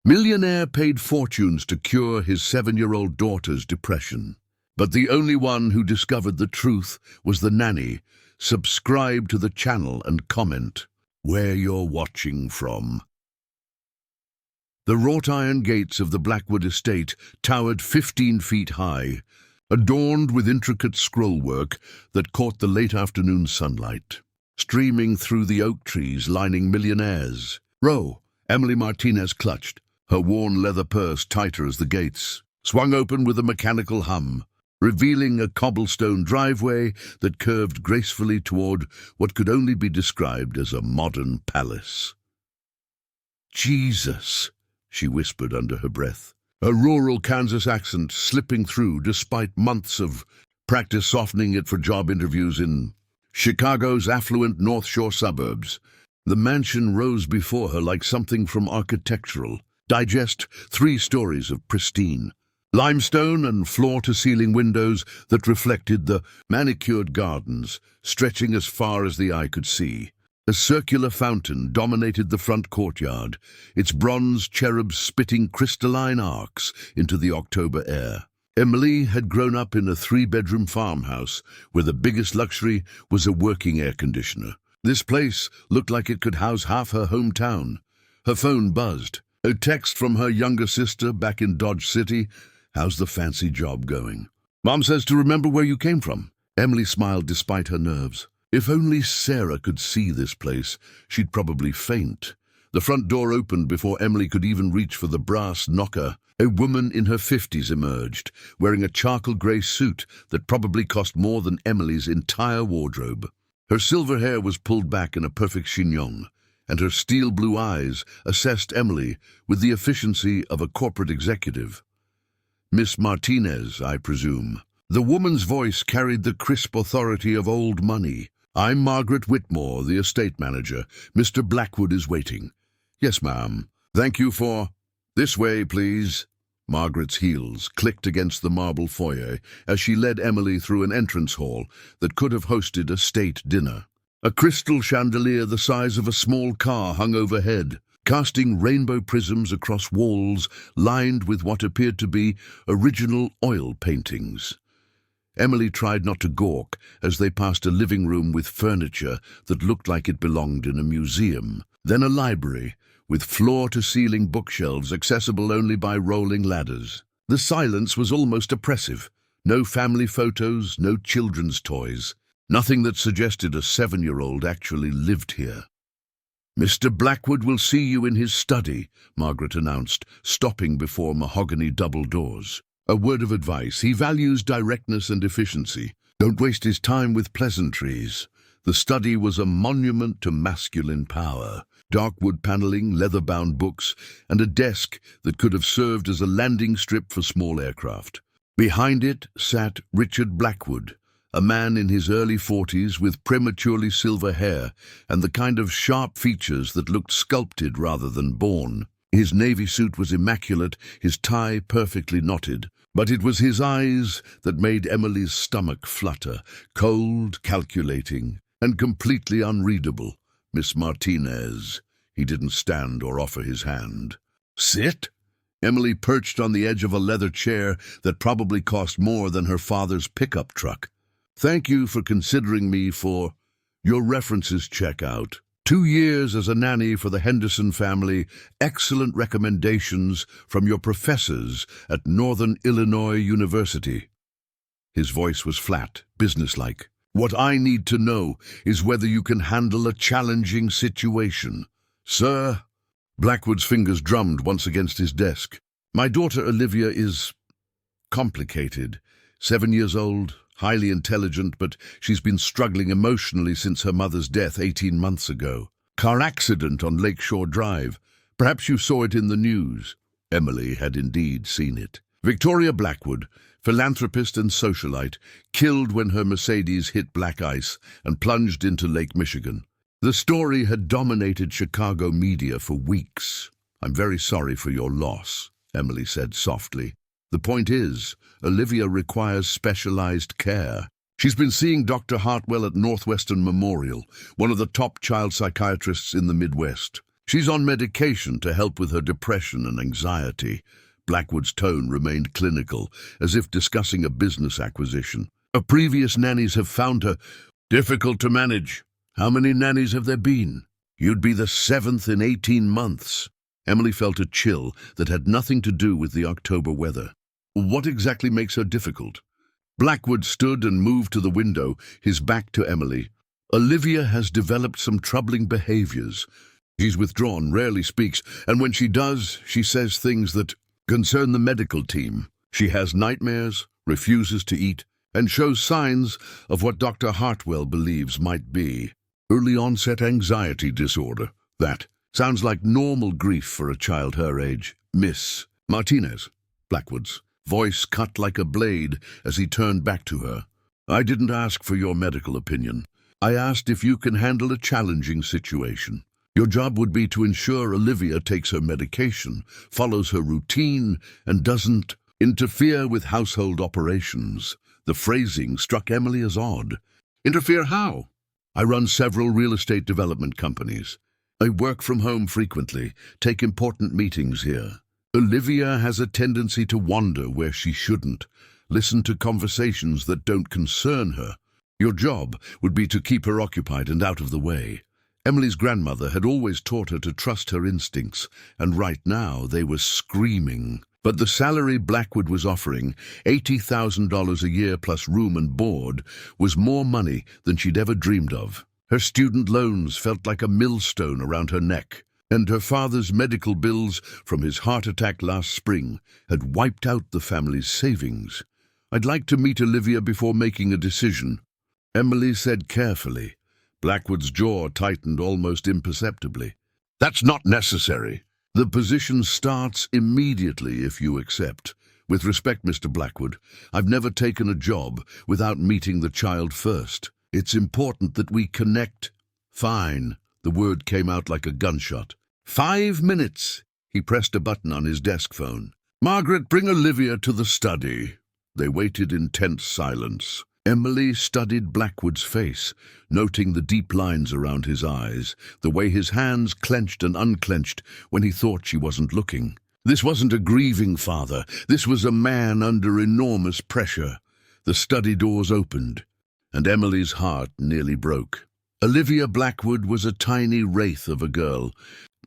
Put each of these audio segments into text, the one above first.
Millionaire paid fortunes to cure his 7-year-old daughter's depression. But the only one who discovered the truth was the nanny. Subscribe to the channel and comment where you're watching from. The wrought iron gates of the Blackwood estate towered 15 feet high, adorned with intricate scrollwork that caught the late afternoon sunlight. Streaming through the oak trees lining Millionaire's row, Emily Martinez clutched, her worn leather purse tighter as the gates swung open with a mechanical hum, revealing a cobblestone driveway that curved gracefully toward what could only be described as a modern palace. "Jesus," she whispered under her breath, a rural Kansas accent slipping through despite months of practice softening it for job interviews in Chicago's affluent North Shore suburbs. The mansion rose before her like something from Architectural Digest, 3 stories of pristine limestone and floor-to-ceiling windows that reflected the manicured gardens stretching as far as the eye could see. A circular fountain dominated the front courtyard, its bronze cherubs spitting crystalline arcs into the October air. Emily had grown up in a 3-bedroom farmhouse where the biggest luxury was a working air conditioner. This place looked like it could house half her hometown. Her phone buzzed. A text from her younger sister back in Dodge City. "How's the fancy job going?" "Mom says to remember where you came from." Emily smiled despite her nerves. If only Sarah could see this place, she'd probably faint. The front door opened before Emily could even reach for the brass knocker. A woman in her 50s emerged, wearing a charcoal grey suit that probably cost more than Emily's entire wardrobe. Her silver hair was pulled back in a perfect chignon, and her steel blue eyes assessed Emily with the efficiency of a corporate executive. "Miss Martinez, I presume." The woman's voice carried the crisp authority of old money. "I'm Margaret Whitmore, the estate manager. Mr. Blackwood is waiting." "Yes, ma'am. Thank you for—" "This way, please." Margaret's heels clicked against the marble foyer as she led Emily through an entrance hall that could have hosted a state dinner. A crystal chandelier the size of a small car hung overhead, casting rainbow prisms across walls lined with what appeared to be original oil paintings. Emily tried not to gawk as they passed a living room with furniture that looked like it belonged in a museum, then a library with floor-to-ceiling bookshelves accessible only by rolling ladders. The silence was almost oppressive. No family photos, no children's toys. Nothing that suggested a 7-year-old actually lived here. "Mr. Blackwood will see you in his study," Margaret announced, stopping before mahogany double doors. "A word of advice. He values directness and efficiency. Don't waste his time with pleasantries." The study was a monument to masculine power. Dark wood paneling, leather-bound books, and a desk that could have served as a landing strip for small aircraft. Behind it sat Richard Blackwood, a man in his early 40s with prematurely silver hair and the kind of sharp features that looked sculpted rather than born. His navy suit was immaculate, his tie perfectly knotted, but it was his eyes that made Emily's stomach flutter, cold, calculating, and completely unreadable. "Miss Martinez." He didn't stand or offer his hand. "Sit?" Emily perched on the edge of a leather chair that probably cost more than her father's pickup truck. "Thank you for considering me for your references check out. 2 years as a nanny for the Henderson family, excellent recommendations from your professors at Northern Illinois University." His voice was flat, businesslike. "What I need to know is whether you can handle a challenging situation." "Sir?" Blackwood's fingers drummed once against his desk. "My daughter Olivia is complicated. 7 years old, highly intelligent, but she's been struggling emotionally since her mother's death 18 months ago. Car accident on Lakeshore Drive. Perhaps you saw it in the news." Emily had indeed seen it. Victoria Blackwood, philanthropist and socialite, killed when her Mercedes hit black ice and plunged into Lake Michigan. The story had dominated Chicago media for weeks. "I'm very sorry for your loss," Emily said softly. "The point is, Olivia requires specialized care. She's been seeing Dr. Hartwell at Northwestern Memorial, one of the top child psychiatrists in the Midwest. She's on medication to help with her depression and anxiety. Blackwood's tone remained clinical, as if discussing a business acquisition. Her previous nannies have found her difficult to manage. How many nannies have there been? You'd be the 7th in 18 months. Emily felt a chill that had nothing to do with the October weather. What exactly makes her difficult? Blackwood stood and moved to the window, his back to Emily. Olivia has developed some troubling behaviors. She's withdrawn, rarely speaks, and when she does, she says things that concern the medical team. She has nightmares, refuses to eat, and shows signs of what Dr. Hartwell believes might be early onset anxiety disorder. That sounds like normal grief for a child her age. Miss Martinez, Blackwood's voice cut like a blade as he turned back to her. I didn't ask for your medical opinion. I asked if you can handle a challenging situation. Your job would be to ensure Olivia takes her medication, follows her routine, and doesn't interfere with household operations. The phrasing struck Emily as odd. Interfere how? I run several real estate development companies. I work from home frequently, take important meetings here. Olivia has a tendency to wander where she shouldn't, listen to conversations that don't concern her. Your job would be to keep her occupied and out of the way. Emily's grandmother had always taught her to trust her instincts, and right now they were screaming. But the salary Blackwood was offering, $80,000 a year plus room and board, was more money than she'd ever dreamed of. Her student loans felt like a millstone around her neck, and her father's medical bills from his heart attack last spring had wiped out the family's savings. I'd like to meet Olivia before making a decision, Emily said carefully. Blackwood's jaw tightened almost imperceptibly. That's not necessary. The position starts immediately if you accept. With respect, Mr. Blackwood, I've never taken a job without meeting the child first. It's important that we connect. Fine. The word came out like a gunshot. 5 minutes. He pressed a button on his desk phone. Margaret, bring Olivia to the study. They waited in tense silence. Emily studied Blackwood's face, noting the deep lines around his eyes, the way his hands clenched and unclenched when he thought she wasn't looking. This wasn't a grieving father. This was a man under enormous pressure. The study doors opened, and Emily's heart nearly broke. Olivia Blackwood was a tiny wraith of a girl,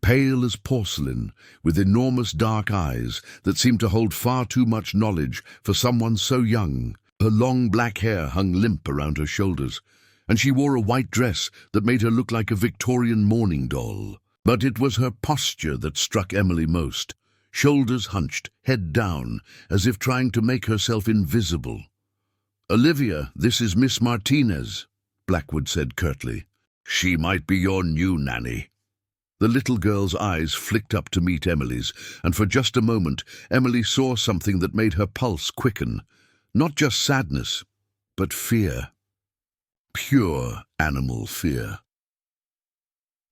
pale as porcelain, with enormous dark eyes that seemed to hold far too much knowledge for someone so young. Her long black hair hung limp around her shoulders, and she wore a white dress that made her look like a Victorian mourning doll. But it was her posture that struck Emily most, shoulders hunched, head down, as if trying to make herself invisible. Olivia, this is Miss Martinez, Blackwood said curtly. She might be your new nanny. The little girl's eyes flicked up to meet Emily's, and for just a moment Emily saw something that made her pulse quicken. Not just sadness, but fear. Pure animal fear.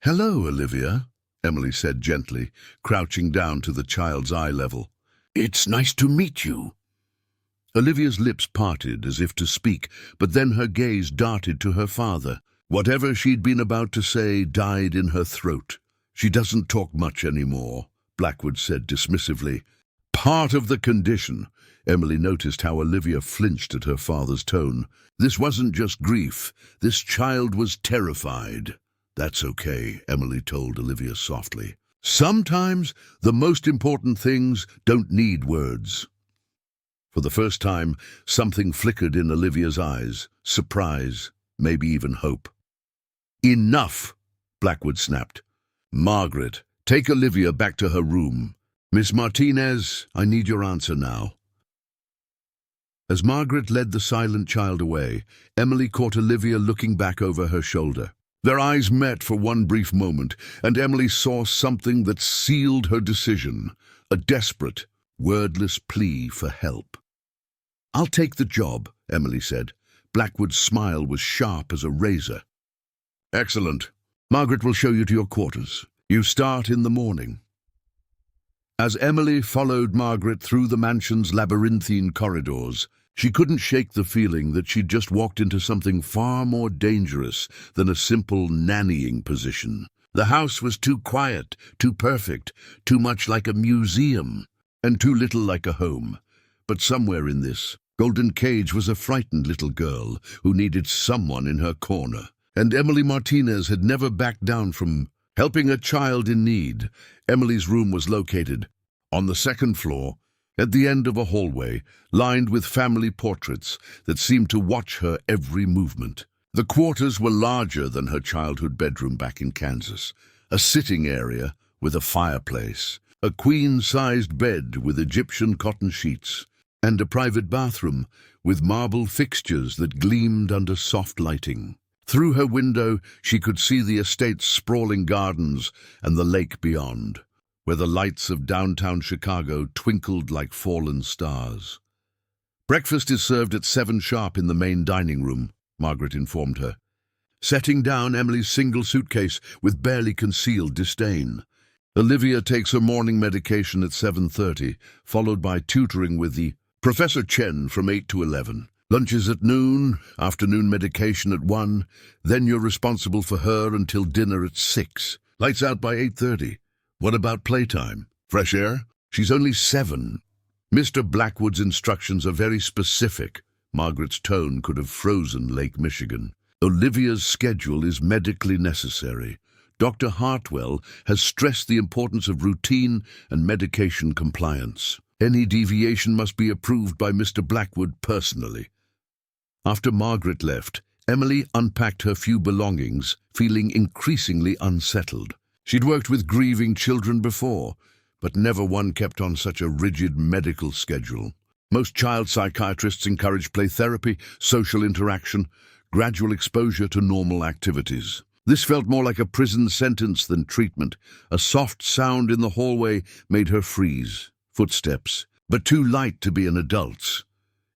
Hello, Olivia, Emily said gently, crouching down to the child's eye level. It's nice to meet you. Olivia's lips parted as if to speak, but then her gaze darted to her father. Whatever she'd been about to say died in her throat. She doesn't talk much anymore, Blackwood said dismissively. Part of the condition. Emily noticed how Olivia flinched at her father's tone. This wasn't just grief. This child was terrified. That's okay, Emily told Olivia softly. Sometimes the most important things don't need words. For the first time, something flickered in Olivia's eyes. Surprise, maybe even hope. Enough, Blackwood snapped. Margaret, take Olivia back to her room. Miss Martinez, I need your answer now. As Margaret led the silent child away, Emily caught Olivia looking back over her shoulder. Their eyes met for one brief moment, and Emily saw something that sealed her decision, a desperate, wordless plea for help. I'll take the job, Emily said. Blackwood's smile was sharp as a razor. Excellent. Margaret will show you to your quarters. You start in the morning. As Emily followed Margaret through the mansion's labyrinthine corridors, she couldn't shake the feeling that she'd just walked into something far more dangerous than a simple nannying position. The house was too quiet, too perfect, too much like a museum, and too little like a home. But somewhere in this golden cage was a frightened little girl who needed someone in her corner. And Emily Martinez had never backed down from helping a child in need. Emily's room was located on the second floor, at the end of a hallway, lined with family portraits that seemed to watch her every movement. The quarters were larger than her childhood bedroom back in Kansas. A sitting area with a fireplace, a queen-sized bed with Egyptian cotton sheets, and a private bathroom with marble fixtures that gleamed under soft lighting. Through her window, she could see the estate's sprawling gardens and the lake beyond, where the lights of downtown Chicago twinkled like fallen stars. "Breakfast is served at 7 sharp in the main dining room," Margaret informed her, setting down Emily's single suitcase with barely concealed disdain. "Olivia takes her morning medication at 7:30, followed by tutoring with the Professor Chen from 8 to 11. Lunch is at noon, afternoon medication at 1, then you're responsible for her until dinner at 6. Lights out by 8:30. What about playtime? Fresh air? She's only 7. Mr. Blackwood's instructions are very specific." Margaret's tone could have frozen Lake Michigan. "Olivia's schedule is medically necessary. Dr. Hartwell has stressed the importance of routine and medication compliance. Any deviation must be approved by Mr. Blackwood personally." After Margaret left, Emily unpacked her few belongings, feeling increasingly unsettled. She'd worked with grieving children before, but never one kept on such a rigid medical schedule. Most child psychiatrists encourage play therapy, social interaction, gradual exposure to normal activities. This felt more like a prison sentence than treatment. A soft sound in the hallway made her freeze. Footsteps, but too light to be an adult's.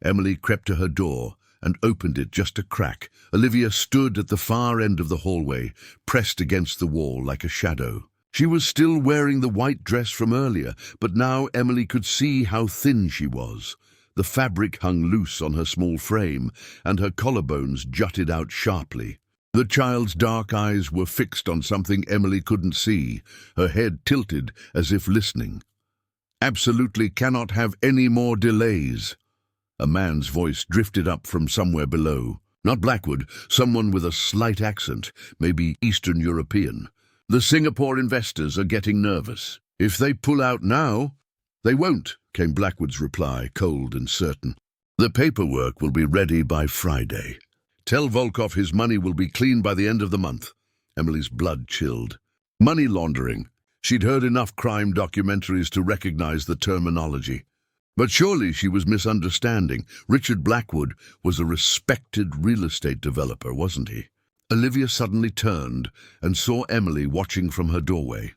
Emily crept to her door and opened it just a crack. Olivia stood at the far end of the hallway, pressed against the wall like a shadow. She was still wearing the white dress from earlier, but now Emily could see how thin she was. The fabric hung loose on her small frame, and her collarbones jutted out sharply. The child's dark eyes were fixed on something Emily couldn't see, her head tilted as if listening. "Absolutely cannot have any more delays." A man's voice drifted up from somewhere below. Not Blackwood, someone with a slight accent, maybe Eastern European. "The Singapore investors are getting nervous. If they pull out now—" "They won't," came Blackwood's reply, cold and certain. "The paperwork will be ready by Friday. Tell Volkov his money will be clean by the end of the month." Emily's blood chilled. Money laundering. She'd heard enough crime documentaries to recognize the terminology. But surely she was misunderstanding. Richard Blackwood was a respected real estate developer, wasn't he? Olivia suddenly turned and saw Emily watching from her doorway.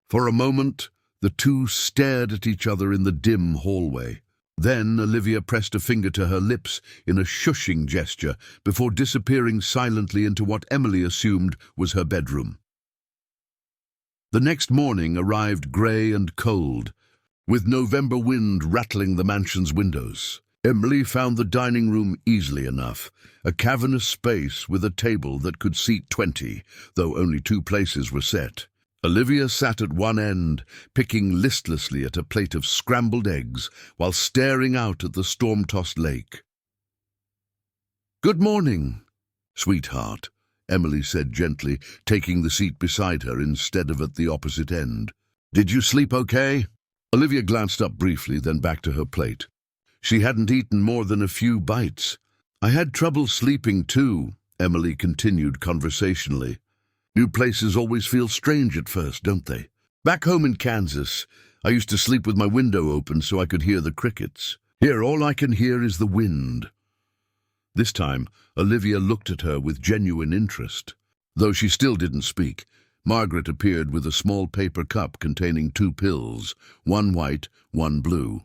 For a moment, the two stared at each other in the dim hallway. Then Olivia pressed a finger to her lips in a shushing gesture before disappearing silently into what Emily assumed was her bedroom. The next morning arrived grey and cold, with November wind rattling the mansion's windows. Emily found the dining room easily enough, a cavernous space with a table that could seat 20, though only 2 places were set. Olivia sat at one end, picking listlessly at a plate of scrambled eggs while staring out at the storm-tossed lake. "Good morning, sweetheart," Emily said gently, taking the seat beside her instead of at the opposite end. "Did you sleep okay?" Olivia glanced up briefly, then back to her plate. She hadn't eaten more than a few bites. "I had trouble sleeping too," Emily continued conversationally. "New places always feel strange at first, don't they? Back home in Kansas, I used to sleep with my window open so I could hear the crickets. Here, all I can hear is the wind." This time, Olivia looked at her with genuine interest. Though she still didn't speak, Margaret appeared with a small paper cup containing 2 pills, one white, one blue.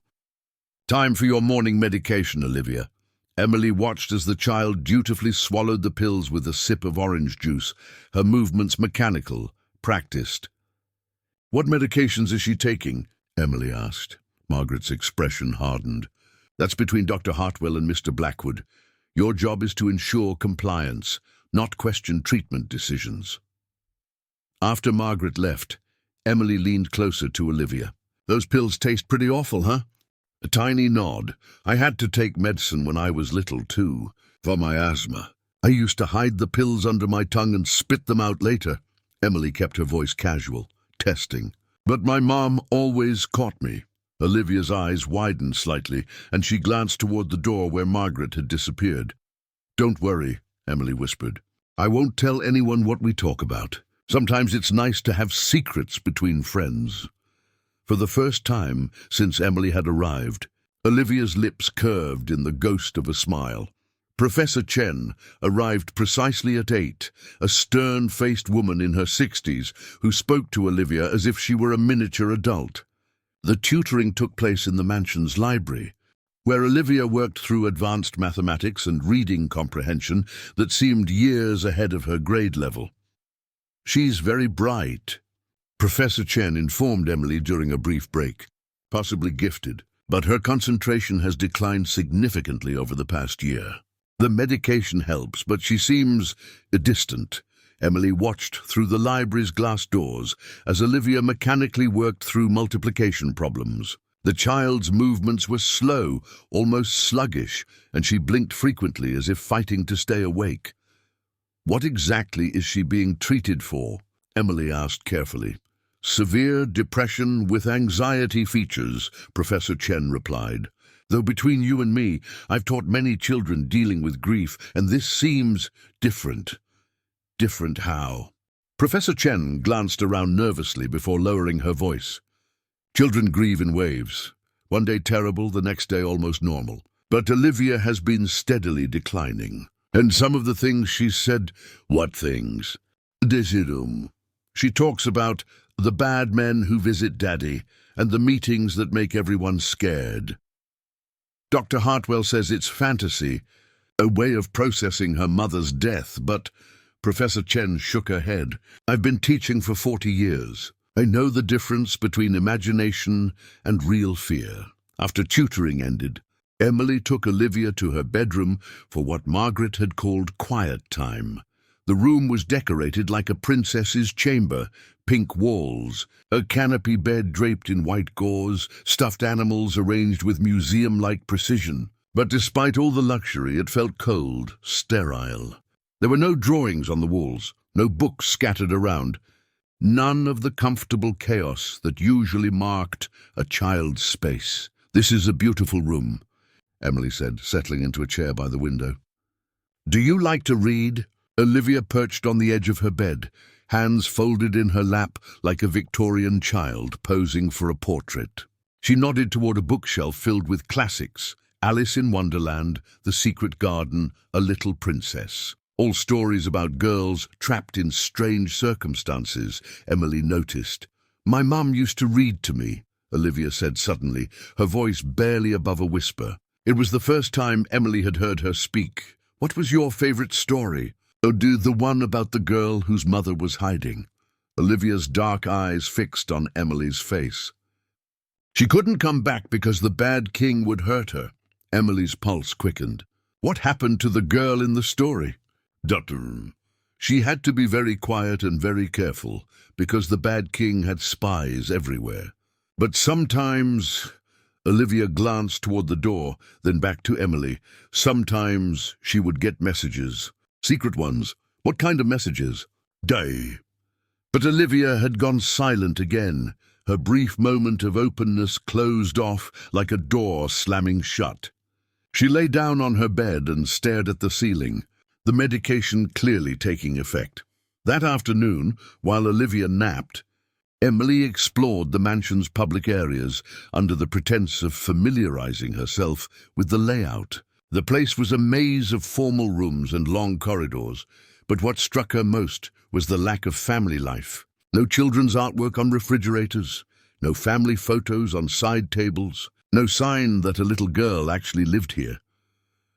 "Time for your morning medication, Olivia." Emily watched as the child dutifully swallowed the pills with a sip of orange juice, her movements mechanical, practiced. "What medications is she taking?" Emily asked. Margaret's expression hardened. "That's between Dr. Hartwell and Mr. Blackwood. Your job is to ensure compliance, not question treatment decisions." After Margaret left, Emily leaned closer to Olivia. "Those pills taste pretty awful, huh?" A tiny nod. "I had to take medicine when I was little, too, for my asthma. I used to hide the pills under my tongue and spit them out later." Emily kept her voice casual, testing. "But my mom always caught me." Olivia's eyes widened slightly, and she glanced toward the door where Margaret had disappeared. "Don't worry," Emily whispered. "I won't tell anyone what we talk about. Sometimes it's nice to have secrets between friends." For the first time since Emily had arrived, Olivia's lips curved in the ghost of a smile. Professor Chen arrived precisely at 8, a stern-faced woman in her 60s who spoke to Olivia as if she were a miniature adult. The tutoring took place in the mansion's library, where Olivia worked through advanced mathematics and reading comprehension that seemed years ahead of her grade level. "She's very bright," Professor Chen informed Emily during a brief break. "Possibly gifted, but her concentration has declined significantly over the past year. The medication helps, but she seems distant." Emily watched through the library's glass doors as Olivia mechanically worked through multiplication problems. The child's movements were slow, almost sluggish, and she blinked frequently as if fighting to stay awake. "What exactly is she being treated for?" Emily asked carefully. "Severe depression with anxiety features," Professor Chen replied. "Though between you and me, I've taught many children dealing with grief, and this seems different." "Different how?" Professor Chen glanced around nervously before lowering her voice. "Children grieve in waves. One day terrible, the next day almost normal. But Olivia has been steadily declining. And some of the things she's said—" "What things?" "Desirum. She talks about the bad men who visit Daddy and the meetings that make everyone scared. Dr. Hartwell says it's fantasy, a way of processing her mother's death, but—" Professor Chen shook her head. "I've been teaching for 40 years. I know the difference between imagination and real fear." After tutoring ended, Emily took Olivia to her bedroom for what Margaret had called quiet time. The room was decorated like a princess's chamber, pink walls, a canopy bed draped in white gauze, stuffed animals arranged with museum-like precision. But despite all the luxury, it felt cold, sterile. There were no drawings on the walls, no books scattered around, none of the comfortable chaos that usually marked a child's space. "This is a beautiful room," Emily said, settling into a chair by the window. "Do you like to read?" Olivia perched on the edge of her bed, hands folded in her lap like a Victorian child posing for a portrait. She nodded toward a bookshelf filled with classics: Alice in Wonderland, The Secret Garden, A Little Princess. All stories about girls trapped in strange circumstances, Emily noticed. "My mum used to read to me," Olivia said suddenly, her voice barely above a whisper. It was the first time Emily had heard her speak. "What was your favorite story?" "Oh, the one about the girl whose mother was hiding." Olivia's dark eyes fixed on Emily's face. "She couldn't come back because the bad king would hurt her." Emily's pulse quickened. "What happened to the girl in the story?" "Doctor, she had to be very quiet and very careful because the bad king had spies everywhere. But sometimes—" Olivia glanced toward the door, then back to Emily. "Sometimes she would get messages. Secret ones. What kind of messages?" "Die." But Olivia had gone silent again. Her brief moment of openness closed off like a door slamming shut. She lay down on her bed and stared at the ceiling, the medication clearly taking effect. That afternoon, while Olivia napped, Emily explored the mansion's public areas under the pretense of familiarizing herself with the layout. The place was a maze of formal rooms and long corridors, but what struck her most was the lack of family life. No children's artwork on refrigerators, no family photos on side tables, no sign that a little girl actually lived here.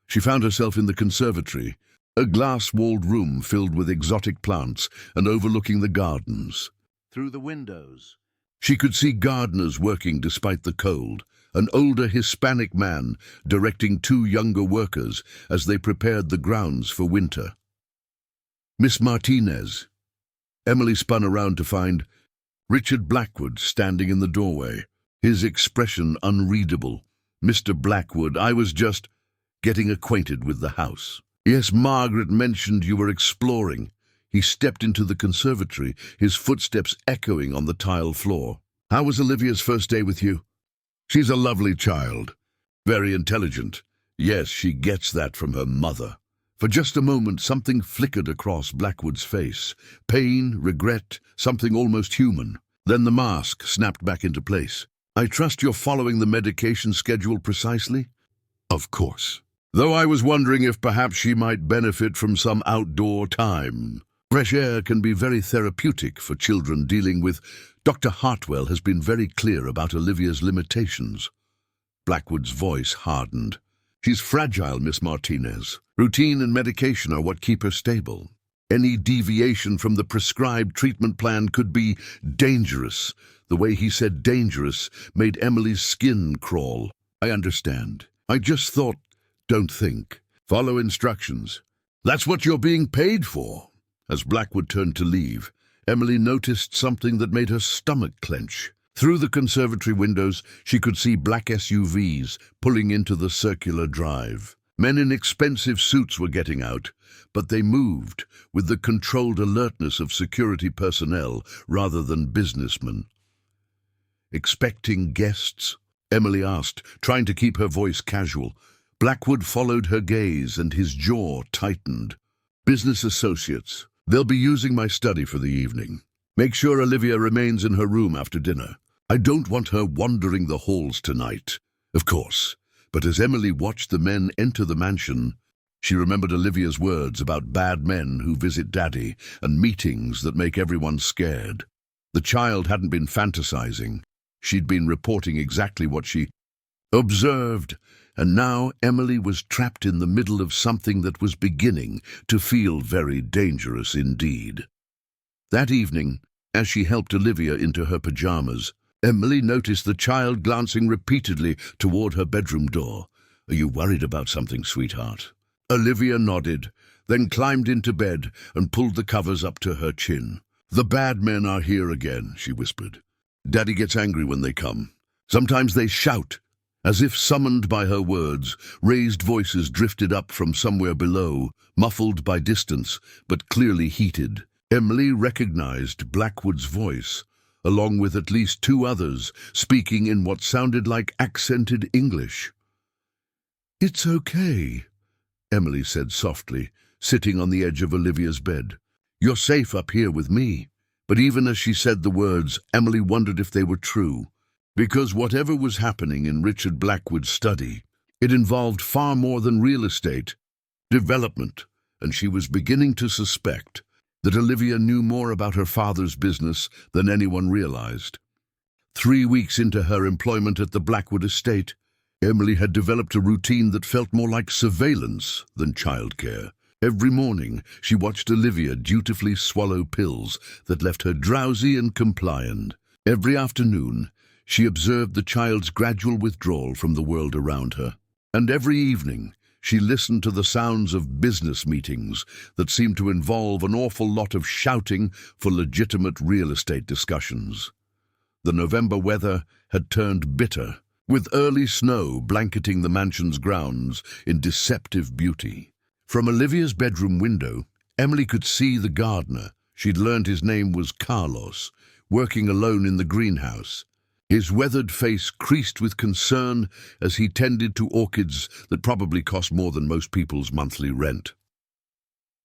She found herself in the conservatory, a glass-walled room filled with exotic plants and overlooking the gardens. Through the windows, she could see gardeners working despite the cold, an older Hispanic man directing 2 younger workers as they prepared the grounds for winter. "Miss Martinez." Emily spun around to find Richard Blackwood standing in the doorway, his expression unreadable. "Mr. Blackwood, I was just getting acquainted with the house." "Yes, Margaret mentioned you were exploring." He stepped into the conservatory, his footsteps echoing on the tile floor. "How was Olivia's first day with you?" "She's a lovely child. Very intelligent. Yes, she gets that from her mother." For just a moment, something flickered across Blackwood's face. Pain, regret, something almost human. Then the mask snapped back into place. "I trust you're following the medication schedule precisely?" "Of course. Though I was wondering if perhaps she might benefit from some outdoor time. Fresh air can be very therapeutic for children dealing with... Dr. Hartwell has been very clear about Olivia's limitations." Blackwood's voice hardened. "She's fragile, Miss Martinez. Routine and medication are what keep her stable. Any deviation from the prescribed treatment plan could be dangerous." The way he said dangerous made Emily's skin crawl. "I understand. I just thought, don't think. Follow instructions. That's what you're being paid for." As Blackwood turned to leave, Emily noticed something that made her stomach clench. Through the conservatory windows, she could see black SUVs pulling into the circular drive. Men in expensive suits were getting out, but they moved with the controlled alertness of security personnel rather than businessmen. "Expecting guests?" Emily asked, trying to keep her voice casual. Blackwood followed her gaze and his jaw tightened. "Business associates. They'll be using my study for the evening. Make sure Olivia remains in her room after dinner. I don't want her wandering the halls tonight." Of course, but as Emily watched the men enter the mansion, she remembered Olivia's words about bad men who visit Daddy and meetings that make everyone scared. The child hadn't been fantasizing. She'd been reporting exactly what she observed, and now Emily was trapped in the middle of something that was beginning to feel very dangerous indeed. That evening, as she helped Olivia into her pajamas, Emily noticed the child glancing repeatedly toward her bedroom door. "Are you worried about something, sweetheart?" Olivia nodded, then climbed into bed and pulled the covers up to her chin. "The bad men are here again," she whispered. "Daddy gets angry when they come. Sometimes they shout." As if summoned by her words, raised voices drifted up from somewhere below, muffled by distance, but clearly heated. Emily recognized Blackwood's voice, along with at least two others, speaking in what sounded like accented English. "It's okay," Emily said softly, sitting on the edge of Olivia's bed. "You're safe up here with me." But even as she said the words, Emily wondered if they were true. Because whatever was happening in Richard Blackwood's study, it involved far more than real estate, development, and she was beginning to suspect that Olivia knew more about her father's business than anyone realized. 3 weeks into her employment at the Blackwood estate, Emily had developed a routine that felt more like surveillance than childcare. Every morning, she watched Olivia dutifully swallow pills that left her drowsy and compliant. Every afternoon, she observed the child's gradual withdrawal from the world around her. And every evening, she listened to the sounds of business meetings that seemed to involve an awful lot of shouting for legitimate real estate discussions. The November weather had turned bitter, with early snow blanketing the mansion's grounds in deceptive beauty. From Olivia's bedroom window, Emily could see the gardener. She'd learned his name was Carlos, working alone in the greenhouse. His weathered face creased with concern as he tended to orchids that probably cost more than most people's monthly rent.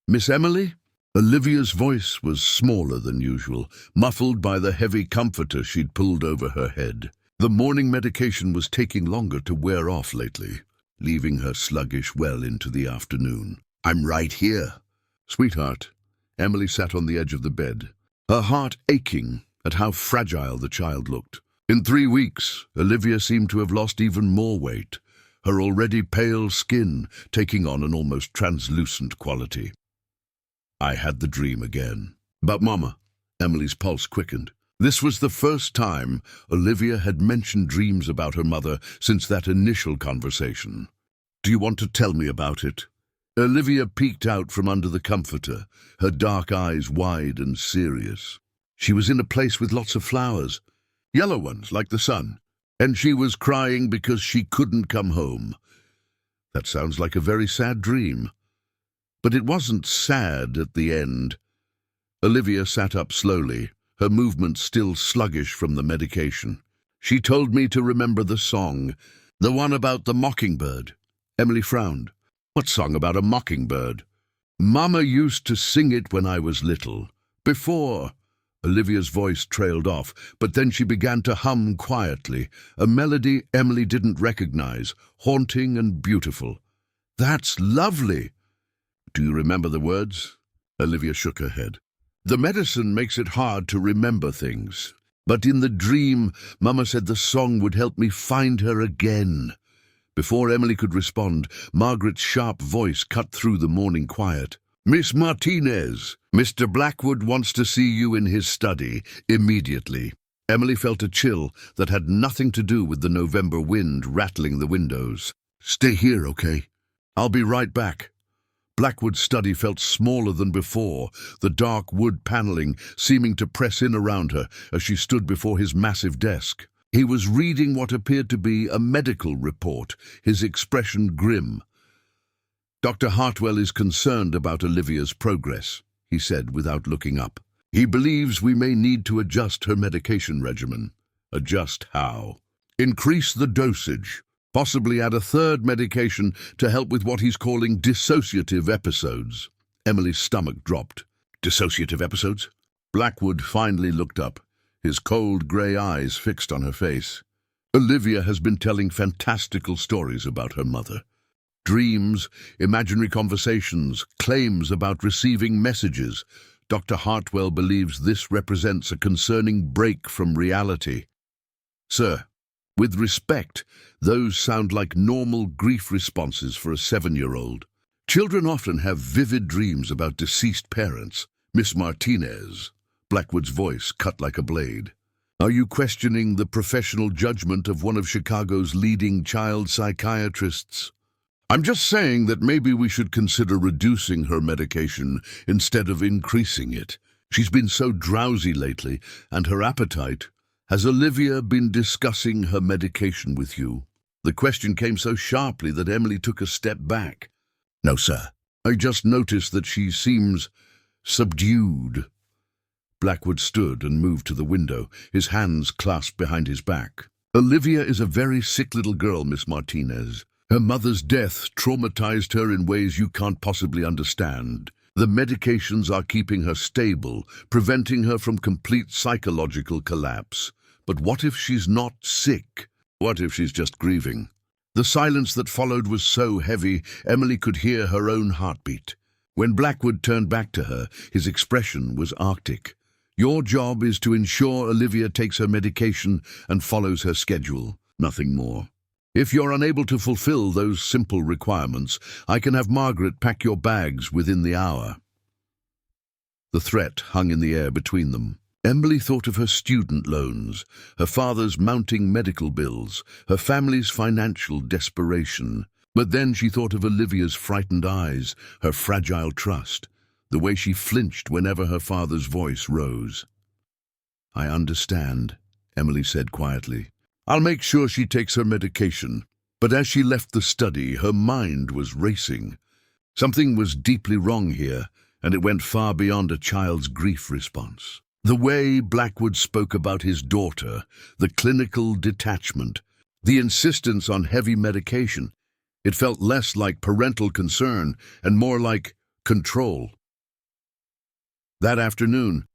"Miss Emily?" Olivia's voice was smaller than usual, muffled by the heavy comforter she'd pulled over her head. The morning medication was taking longer to wear off lately, leaving her sluggish well into the afternoon. "I'm right here." "Sweetheart." Emily sat on the edge of the bed, her heart aching at how fragile the child looked. In 3 weeks, Olivia seemed to have lost even more weight, her already pale skin taking on an almost translucent quality. "I had the dream again." "But Mama," Emily's pulse quickened. This was the first time Olivia had mentioned dreams about her mother since that initial conversation. "Do you want to tell me about it?" Olivia peeked out from under the comforter, her dark eyes wide and serious. She was in a place with lots of flowers, yellow ones like the sun, and she was crying because she couldn't come home. That sounds like a very sad dream. But it wasn't sad at the end. Olivia sat up slowly, her movements still sluggish from the medication. She told me to remember the song, the one about the mockingbird. Emily frowned. What song about a mockingbird? Mama used to sing it when I was little. Before. Olivia's voice trailed off, but then she began to hum quietly, a melody Emily didn't recognize, haunting and beautiful. That's lovely. Do you remember the words? Olivia shook her head. The medicine makes it hard to remember things. But in the dream, Mama said the song would help me find her again. Before Emily could respond, Margaret's sharp voice cut through the morning quiet. Miss Martinez, Mr. Blackwood wants to see you in his study immediately. Emily felt a chill that had nothing to do with the November wind rattling the windows. Stay here, okay? I'll be right back. Blackwood's study felt smaller than before, the dark wood paneling seeming to press in around her as she stood before his massive desk. He was reading what appeared to be a medical report, his expression grim. Dr. Hartwell is concerned about Olivia's progress, he said without looking up. He believes we may need to adjust her medication regimen. Adjust how? Increase the dosage. Possibly add a third medication to help with what he's calling dissociative episodes. Emily's stomach dropped. Dissociative episodes? Blackwood finally looked up, his cold grey eyes fixed on her face. Olivia has been telling fantastical stories about her mother. Dreams, imaginary conversations, claims about receiving messages. Dr. Hartwell believes this represents a concerning break from reality. Sir, with respect, those sound like normal grief responses for a 7-year-old. Children often have vivid dreams about deceased parents. Miss Martinez, Blackwood's voice cut like a blade. Are you questioning the professional judgment of one of Chicago's leading child psychiatrists? I'm just saying that maybe we should consider reducing her medication instead of increasing it. She's been so drowsy lately, and her appetite. Has Olivia been discussing her medication with you? The question came so sharply that Emily took a step back. No, sir. I just noticed that she seems subdued. Blackwood stood and moved to the window, his hands clasped behind his back. Olivia is a very sick little girl, Miss Martinez. Her mother's death traumatized her in ways you can't possibly understand. The medications are keeping her stable, preventing her from complete psychological collapse. But what if she's not sick? What if she's just grieving? The silence that followed was so heavy, Emily could hear her own heartbeat. When Blackwood turned back to her, his expression was arctic. Your job is to ensure Olivia takes her medication and follows her schedule, nothing more. If you're unable to fulfill those simple requirements, I can have Margaret pack your bags within the hour. The threat hung in the air between them. Emily thought of her student loans, her father's mounting medical bills, her family's financial desperation. But then she thought of Olivia's frightened eyes, her fragile trust, the way she flinched whenever her father's voice rose. I understand, Emily said quietly. I'll make sure she takes her medication. But as she left the study, her mind was racing. Something was deeply wrong here, and it went far beyond a child's grief response. The way Blackwood spoke about his daughter, the clinical detachment, the insistence on heavy medication, it felt less like parental concern and more like control. That afternoon,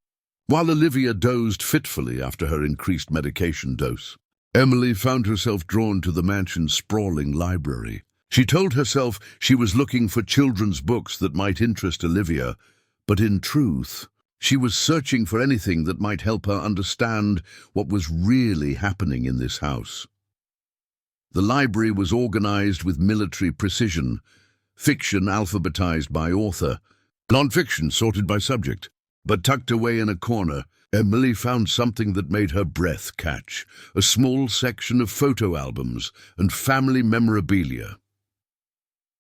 while Olivia dozed fitfully after her increased medication dose, Emily found herself drawn to the mansion's sprawling library. She told herself she was looking for children's books that might interest Olivia, but in truth, she was searching for anything that might help her understand what was really happening in this house. The library was organized with military precision, fiction alphabetized by author, non-fiction sorted by subject. But tucked away in a corner, Emily found something that made her breath catch, a small section of photo albums and family memorabilia.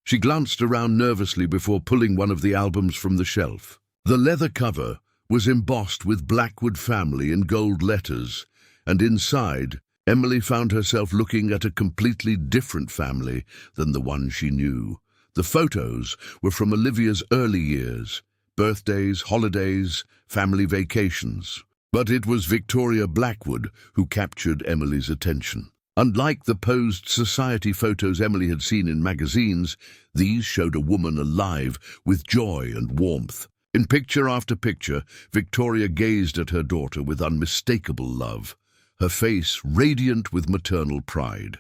She glanced around nervously before pulling one of the albums from the shelf. The leather cover was embossed with Blackwood family in gold letters, and inside, Emily found herself looking at a completely different family than the one she knew. The photos were from Olivia's early years, birthdays, holidays, family vacations. But it was Victoria Blackwood who captured Emily's attention. Unlike the posed society photos Emily had seen in magazines, these showed a woman alive with joy and warmth. In picture after picture, Victoria gazed at her daughter with unmistakable love, her face radiant with maternal pride.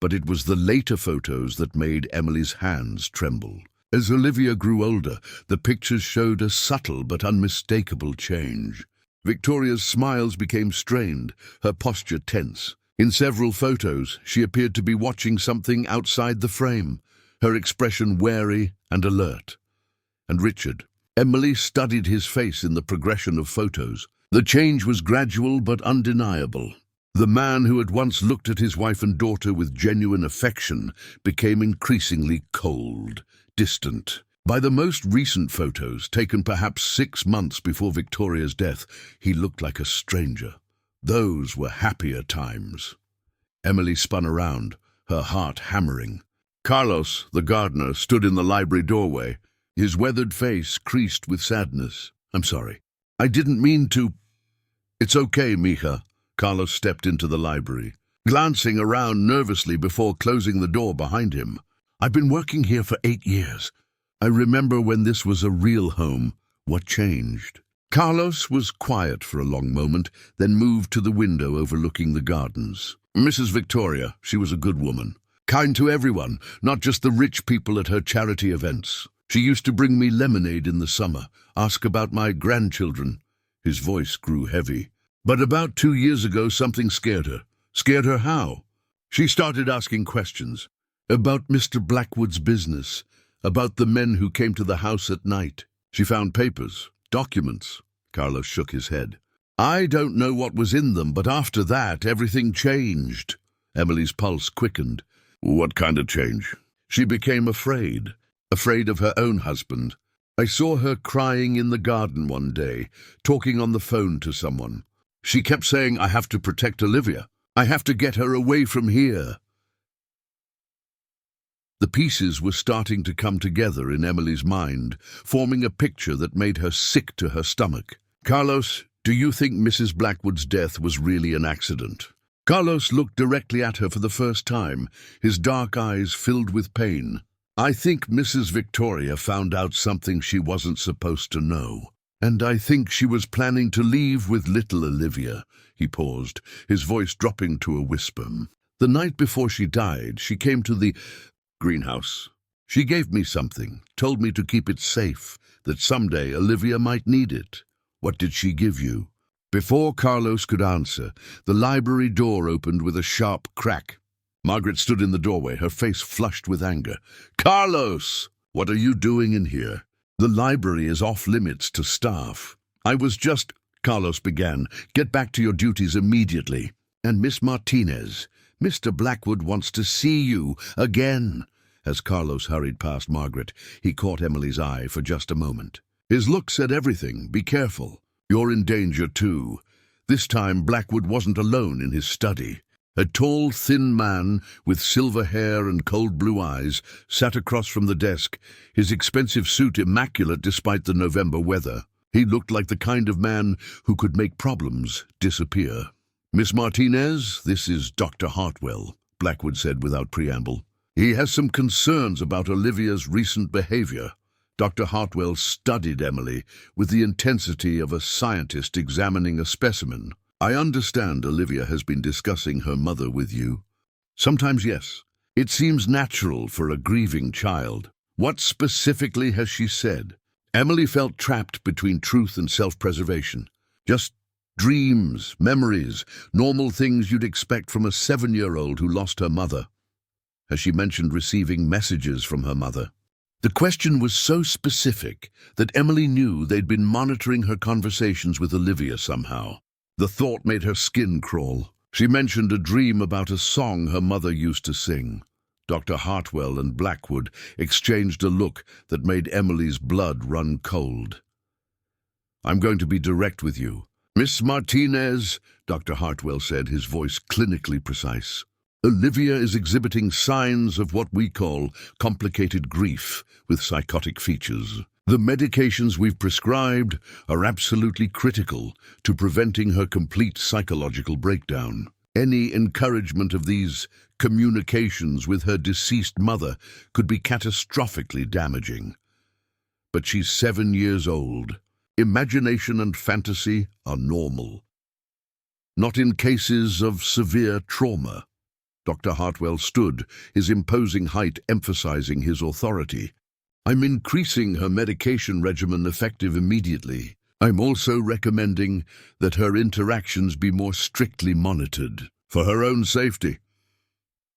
But it was the later photos that made Emily's hands tremble. As Olivia grew older, the pictures showed a subtle but unmistakable change. Victoria's smiles became strained, her posture tense. In several photos, she appeared to be watching something outside the frame, her expression wary and alert. And Richard, Emily studied his face in the progression of photos. The change was gradual but undeniable. The man who had once looked at his wife and daughter with genuine affection became increasingly cold, distant. By the most recent photos, taken perhaps 6 months before Victoria's death, he looked like a stranger. Those were happier times. Emily spun around, her heart hammering. Carlos, the gardener, stood in the library doorway, his weathered face creased with sadness. "I'm sorry. I didn't mean to—" "It's okay, mija." Carlos stepped into the library, glancing around nervously before closing the door behind him. "I've been working here for 8 years. I remember when this was a real home. What changed?" Carlos was quiet for a long moment, then moved to the window overlooking the gardens. "Mrs. Victoria, she was a good woman. Kind to everyone, not just the rich people at her charity events. She used to bring me lemonade in the summer, ask about my grandchildren." His voice grew heavy. "But about 2 years ago, something scared her." "Scared her how?" "She started asking questions. About Mr. Blackwood's business, about the men who came to the house at night. She found papers, documents." Carlos shook his head. "I don't know what was in them, but after that, everything changed." Emily's pulse quickened. "What kind of change?" "She became afraid of her own husband. I saw her crying in the garden one day, talking on the phone to someone. She kept saying, 'I have to protect Olivia. I have to get her away from here.'" The pieces were starting to come together in Emily's mind, forming a picture that made her sick to her stomach. "Carlos, do you think Mrs. Blackwood's death was really an accident?" Carlos looked directly at her for the first time, his dark eyes filled with pain. "I think Mrs. Victoria found out something she wasn't supposed to know. And I think she was planning to leave with little Olivia." He paused, his voice dropping to a whisper. "The night before she died, she came to the greenhouse. She gave me something, told me to keep it safe, that someday Olivia might need it." "What did she give you?" Before Carlos could answer, the library door opened with a sharp crack. Margaret stood in the doorway, her face flushed with anger. "Carlos! What are you doing in here? The library is off limits to staff." "I was just—" Carlos began. "Get back to your duties immediately. And Miss Martinez, Mr. Blackwood wants to see you again." As Carlos hurried past Margaret, he caught Emily's eye for just a moment. His look said everything. "Be careful. You're in danger too." This time Blackwood wasn't alone in his study. A tall, thin man with silver hair and cold blue eyes sat across from the desk, his expensive suit immaculate despite the November weather. He looked like the kind of man who could make problems disappear. "Miss Martinez, this is Dr. Hartwell," Blackwood said without preamble. "He has some concerns about Olivia's recent behavior." Dr. Hartwell studied Emily with the intensity of a scientist examining a specimen. "I understand Olivia has been discussing her mother with you." "Sometimes, yes. It seems natural for a grieving child." "What specifically has she said?" Emily felt trapped between truth and self-preservation. "Just dreams, memories, normal things you'd expect from a 7-year-old who lost her mother." Has she mentioned receiving messages from her mother? The question was so specific that Emily knew they'd been monitoring her conversations with Olivia somehow. The thought made her skin crawl. She mentioned a dream about a song her mother used to sing. Dr. Hartwell and Blackwood exchanged a look that made Emily's blood run cold. "I'm going to be direct with you. Miss Martinez," Dr. Hartwell said, his voice clinically precise, "Olivia is exhibiting signs of what we call complicated grief with psychotic features. The medications we've prescribed are absolutely critical to preventing her complete psychological breakdown. Any encouragement of these communications with her deceased mother could be catastrophically damaging. But she's 7 years old. Imagination and fantasy are normal. Not in cases of severe trauma." Dr. Hartwell stood, his imposing height emphasizing his authority. "I'm increasing her medication regimen effective immediately. I'm also recommending that her interactions be more strictly monitored, for her own safety."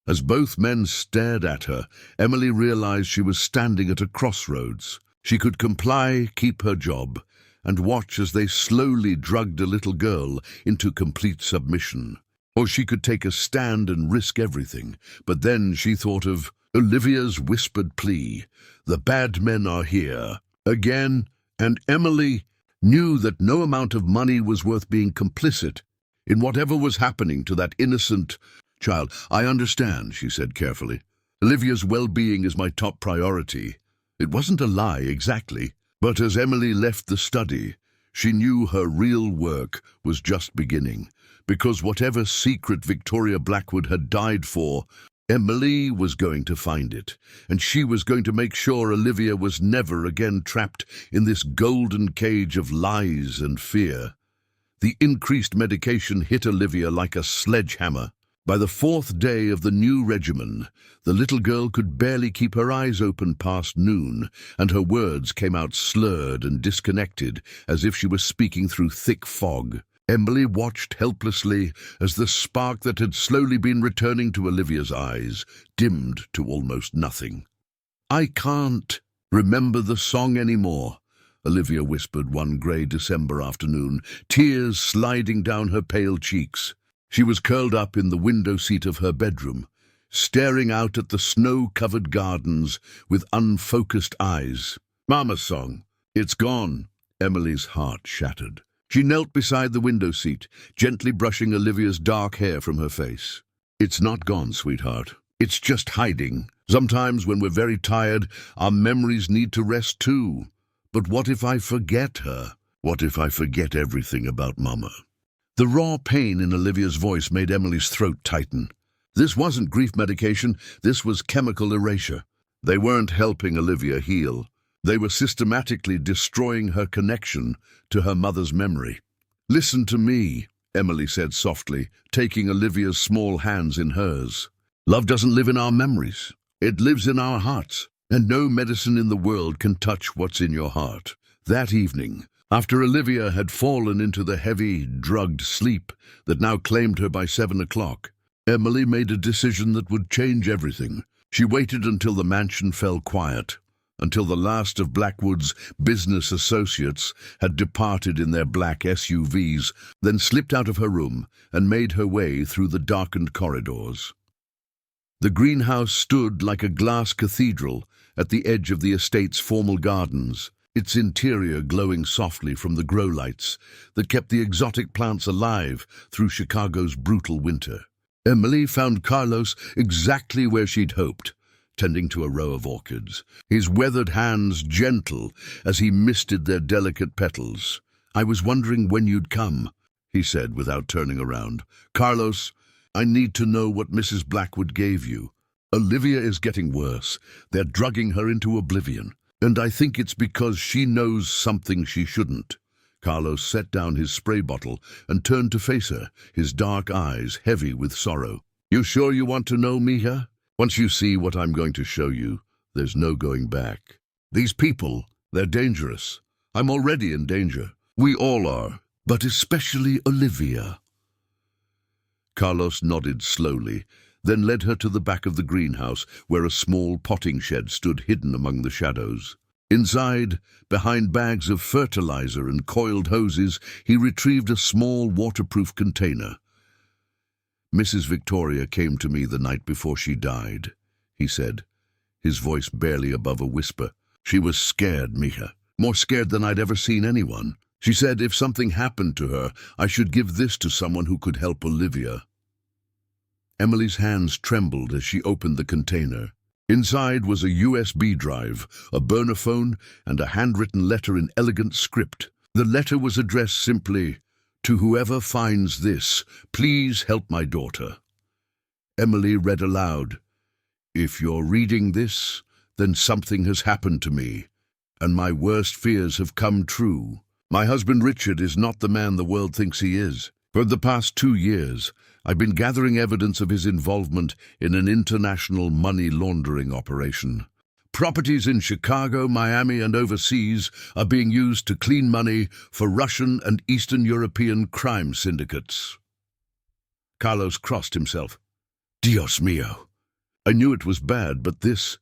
As both men stared at her, Emily realized she was standing at a crossroads. She could comply, keep her job, and watch as they slowly drugged a little girl into complete submission. Or she could take a stand and risk everything. But then she thought of Olivia's whispered plea, "The bad men are here," again, and Emily knew that no amount of money was worth being complicit in whatever was happening to that innocent child. "I understand," she said carefully. "Olivia's well-being is my top priority." It wasn't a lie exactly, but as Emily left the study, she knew her real work was just beginning, because whatever secret Victoria Blackwood had died for, Emily was going to find it, and she was going to make sure Olivia was never again trapped in this golden cage of lies and fear. The increased medication hit Olivia like a sledgehammer. By the 4th day of the new regimen, the little girl could barely keep her eyes open past noon, and her words came out slurred and disconnected, as if she was speaking through thick fog. Emily watched helplessly as the spark that had slowly been returning to Olivia's eyes dimmed to almost nothing. "I can't remember the song anymore," Olivia whispered one grey December afternoon, tears sliding down her pale cheeks. She was curled up in the window seat of her bedroom, staring out at the snow-covered gardens with unfocused eyes. "Mama's song. It's gone." Emily's heart shattered. She knelt beside the window seat, gently brushing Olivia's dark hair from her face. "It's not gone, sweetheart. It's just hiding. Sometimes when we're very tired, our memories need to rest too. But what if I forget her? What if I forget everything about Mama?" The raw pain in Olivia's voice made Emily's throat tighten. This wasn't grief medication, this was chemical erasure. They weren't helping Olivia heal. They were systematically destroying her connection to her mother's memory. "Listen to me," Emily said softly, taking Olivia's small hands in hers. "Love doesn't live in our memories. It lives in our hearts, and no medicine in the world can touch what's in your heart." That evening, after Olivia had fallen into the heavy, drugged sleep that now claimed her by 7 o'clock, Emily made a decision that would change everything. She waited until the mansion fell quiet, until the last of Blackwood's business associates had departed in their black SUVs, then slipped out of her room and made her way through the darkened corridors. The greenhouse stood like a glass cathedral at the edge of the estate's formal gardens, its interior glowing softly from the grow lights that kept the exotic plants alive through Chicago's brutal winter. Emily found Carlos exactly where she'd hoped, tending to a row of orchids, his weathered hands gentle as he misted their delicate petals. "I was wondering when you'd come," he said without turning around. "Carlos, I need to know what Mrs. Blackwood gave you. Olivia is getting worse. They're drugging her into oblivion. And I think it's because she knows something she shouldn't." Carlos set down his spray bottle and turned to face her, his dark eyes heavy with sorrow. "You sure you want to know, Mija? Once you see what I'm going to show you, there's no going back. These people, they're dangerous. I'm already in danger. We all are, but especially Olivia." Carlos nodded slowly, then led her to the back of the greenhouse, where a small potting shed stood hidden among the shadows. Inside, behind bags of fertilizer and coiled hoses, he retrieved a small waterproof container. "Mrs. Victoria came to me the night before she died," he said, his voice barely above a whisper. She was scared, Mija, more scared than I'd ever seen anyone. She said if something happened to her, I should give this to someone who could help Olivia. Emily's hands trembled as she opened the container. Inside was a USB drive, a burner phone, and a handwritten letter in elegant script. The letter was addressed simply, "To whoever finds this, please help my daughter." Emily read aloud, "If you're reading this, then something has happened to me, and my worst fears have come true. My husband Richard is not the man the world thinks he is. For the past 2 years, I've been gathering evidence of his involvement in an international money laundering operation. Properties in Chicago, Miami, and overseas are being used to clean money for Russian and Eastern European crime syndicates." Carlos crossed himself. Dios mío. I knew it was bad, but this...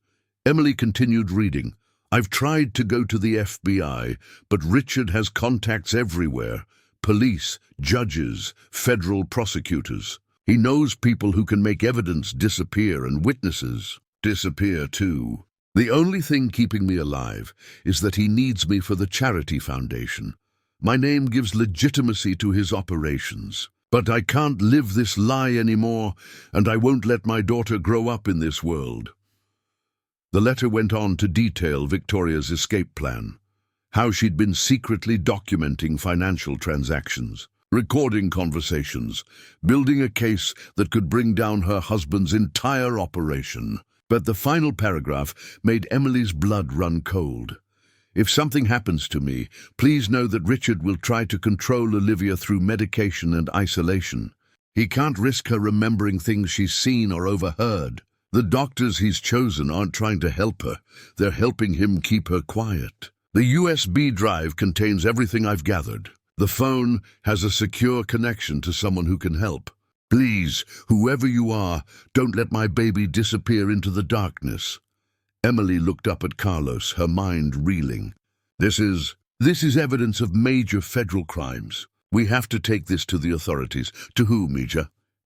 Emily continued reading. "I've tried to go to the FBI, but Richard has contacts everywhere. Police, judges, federal prosecutors. He knows people who can make evidence disappear and witnesses disappear too. The only thing keeping me alive is that he needs me for the charity foundation. My name gives legitimacy to his operations. But I can't live this lie anymore, and I won't let my daughter grow up in this world." The letter went on to detail Victoria's escape plan, how she'd been secretly documenting financial transactions, recording conversations, building a case that could bring down her husband's entire operation. But the final paragraph made Emily's blood run cold. "If something happens to me, please know that Richard will try to control Olivia through medication and isolation. He can't risk her remembering things she's seen or overheard. The doctors he's chosen aren't trying to help her. They're helping him keep her quiet. The USB drive contains everything I've gathered. The phone has a secure connection to someone who can help. Please, whoever you are, don't let my baby disappear into the darkness." Emily looked up at Carlos, her mind reeling. This is evidence of major federal crimes. We have to take this to the authorities." "To who, Mija?"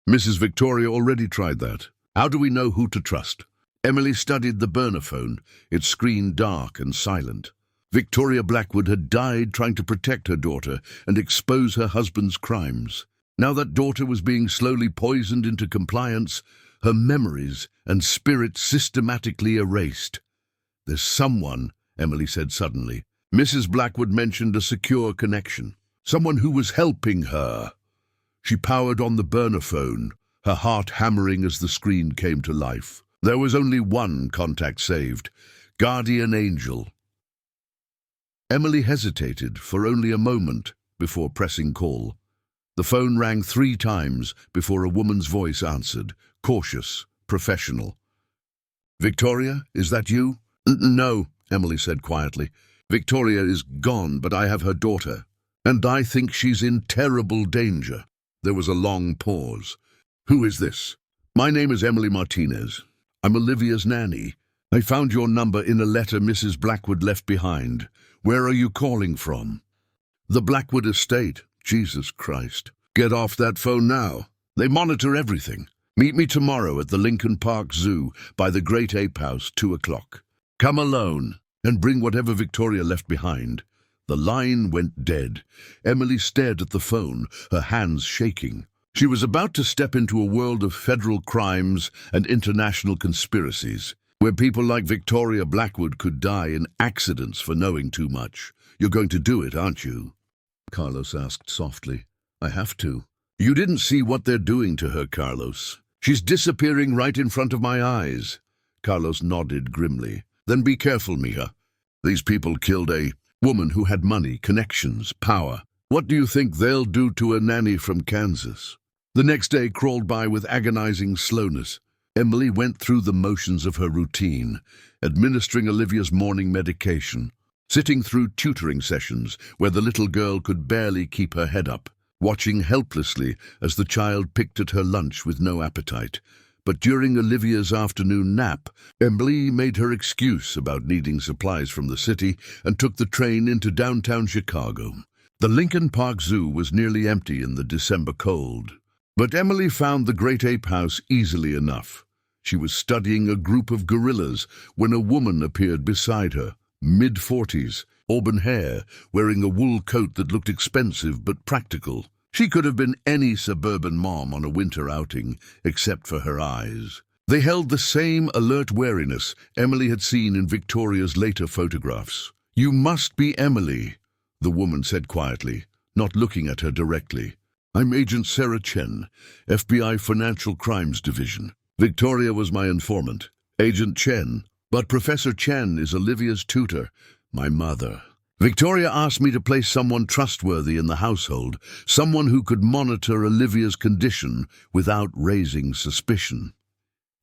"Mrs. Victoria already tried that. How do we know who to trust?" Emily studied the burner phone, its screen dark and silent. Victoria Blackwood had died trying to protect her daughter and expose her husband's crimes. Now that daughter was being slowly poisoned into compliance, her memories and spirit systematically erased. "There's someone," Emily said suddenly. Mrs. Blackwood mentioned a secure connection. Someone who was helping her. She powered on the burner phone, her heart hammering as the screen came to life. There was only one contact saved, Guardian Angel. Emily hesitated for only a moment before pressing call. The phone rang 3 times before a woman's voice answered, cautious, professional. "Victoria, is that you?" No, Emily said quietly. "Victoria is gone, but I have her daughter, and I think she's in terrible danger." There was a long pause. "Who is this?" "My name is Emily Martinez. I'm Olivia's nanny. I found your number in a letter Mrs. Blackwood left behind. Where are you calling from?" "The Blackwood estate." "Jesus Christ. Get off that phone now. They monitor everything. Meet me tomorrow at the Lincoln Park Zoo by the Great Ape House, 2 o'clock. Come alone and bring whatever Victoria left behind." The line went dead. Emily stared at the phone, her hands shaking. She was about to step into a world of federal crimes and international conspiracies, where people like Victoria Blackwood could die in accidents for knowing too much. "You're going to do it, aren't you?" Carlos asked softly. "I have to." "You didn't see what they're doing to her, Carlos. She's disappearing right in front of my eyes." Carlos nodded grimly. "Then be careful, Mija. These people killed a woman who had money, connections, power. What do you think they'll do to a nanny from Kansas?" The next day crawled by with agonizing slowness. Emily went through the motions of her routine, administering Olivia's morning medication, sitting through tutoring sessions where the little girl could barely keep her head up, watching helplessly as the child picked at her lunch with no appetite. But during Olivia's afternoon nap, Emily made her excuse about needing supplies from the city and took the train into downtown Chicago. The Lincoln Park Zoo was nearly empty in the December cold, but Emily found the Great Ape House easily enough. She was studying a group of gorillas when a woman appeared beside her, mid-40s, auburn hair, wearing a wool coat that looked expensive but practical. She could have been any suburban mom on a winter outing, except for her eyes. They held the same alert wariness Emily had seen in Victoria's later photographs. "You must be Emily," the woman said quietly, not looking at her directly. "I'm Agent Sarah Chen, FBI Financial Crimes Division. Victoria was my informant, Agent Chen, but Professor Chen is Olivia's tutor, my mother. Victoria asked me to place someone trustworthy in the household, someone who could monitor Olivia's condition without raising suspicion."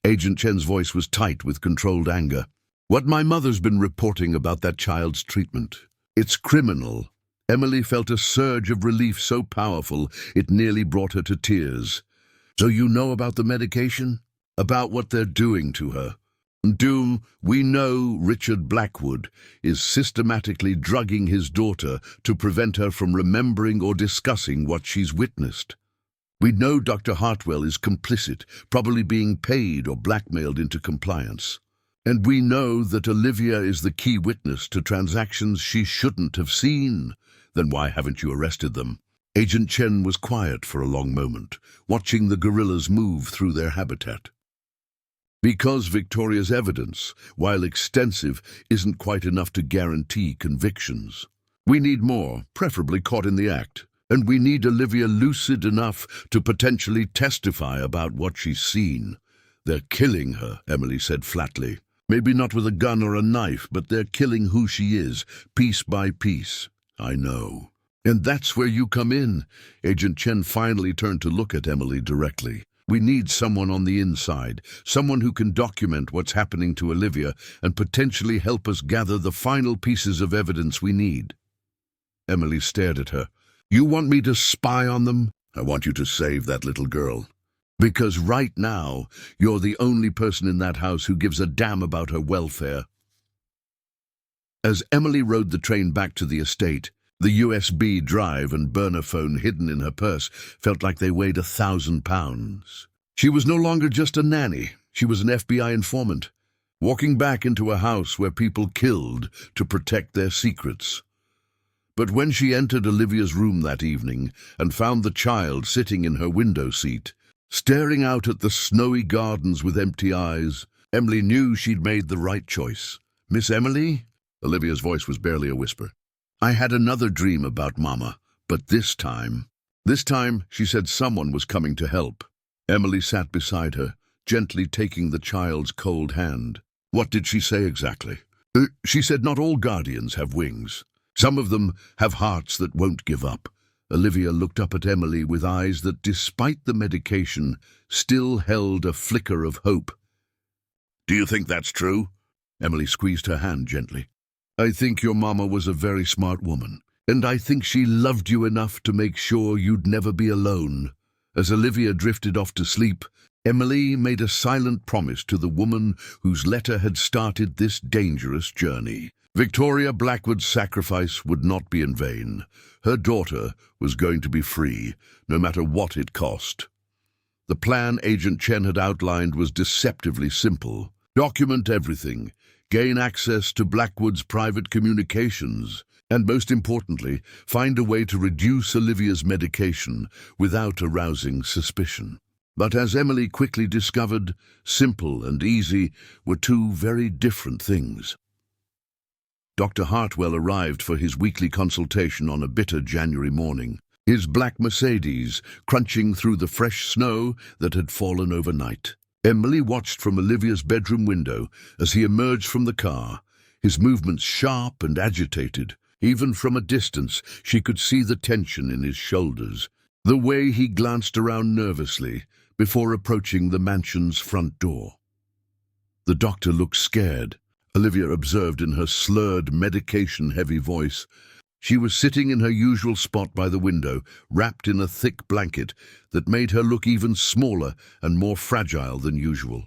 Agent Chen's voice was tight with controlled anger. "What my mother's been reporting about that child's treatment. It's criminal." Emily felt a surge of relief so powerful it nearly brought her to tears. "So you know about the medication? About what they're doing to her?" We know Richard Blackwood is systematically drugging his daughter to prevent her from remembering or discussing what she's witnessed. We know Dr. Hartwell is complicit, probably being paid or blackmailed into compliance. And we know that Olivia is the key witness to transactions she shouldn't have seen. Then why haven't you arrested them?" Agent Chen was quiet for a long moment, watching the gorillas move through their habitat. "Because Victoria's evidence, while extensive, isn't quite enough to guarantee convictions. We need more, preferably caught in the act. And we need Olivia lucid enough to potentially testify about what she's seen." "They're killing her," Emily said flatly. "Maybe not with a gun or a knife, but they're killing who she is, piece by piece." "I know. And that's where you come in." Agent Chen finally turned to look at Emily directly. "We need someone on the inside, someone who can document what's happening to Olivia and potentially help us gather the final pieces of evidence we need." Emily stared at her. "You want me to spy on them?" "I want you to save that little girl. Because right now, you're the only person in that house who gives a damn about her welfare." As Emily rode the train back to the estate, the USB drive and burner phone hidden in her purse felt like they weighed 1,000 pounds. She was no longer just a nanny. She was an FBI informant, walking back into a house where people killed to protect their secrets. But when she entered Olivia's room that evening and found the child sitting in her window seat, staring out at the snowy gardens with empty eyes, Emily knew she'd made the right choice. "Miss Emily?" Olivia's voice was barely a whisper. "I had another dream about Mama, but this time, she said someone was coming to help." Emily sat beside her, gently taking the child's cold hand. "What did she say exactly?" She said not all guardians have wings. Some of them have hearts that won't give up." Olivia looked up at Emily with eyes that, despite the medication, still held a flicker of hope. "Do you think that's true?" Emily squeezed her hand gently. "I think your mama was a very smart woman, and I think she loved you enough to make sure you'd never be alone." As Olivia drifted off to sleep, Emily made a silent promise to the woman whose letter had started this dangerous journey. Victoria Blackwood's sacrifice would not be in vain. Her daughter was going to be free, no matter what it cost. The plan Agent Chen had outlined was deceptively simple. Document everything, gain access to Blackwood's private communications, and most importantly, find a way to reduce Olivia's medication without arousing suspicion. But as Emily quickly discovered, simple and easy were two very different things. Dr. Hartwell arrived for his weekly consultation on a bitter January morning, his black Mercedes crunching through the fresh snow that had fallen overnight. Emily watched from Olivia's bedroom window as he emerged from the car, his movements sharp and agitated. Even from a distance, she could see the tension in his shoulders, the way he glanced around nervously before approaching the mansion's front door. The doctor looked scared, Olivia observed in her slurred, medication-heavy voice. She was sitting in her usual spot by the window, wrapped in a thick blanket that made her look even smaller and more fragile than usual.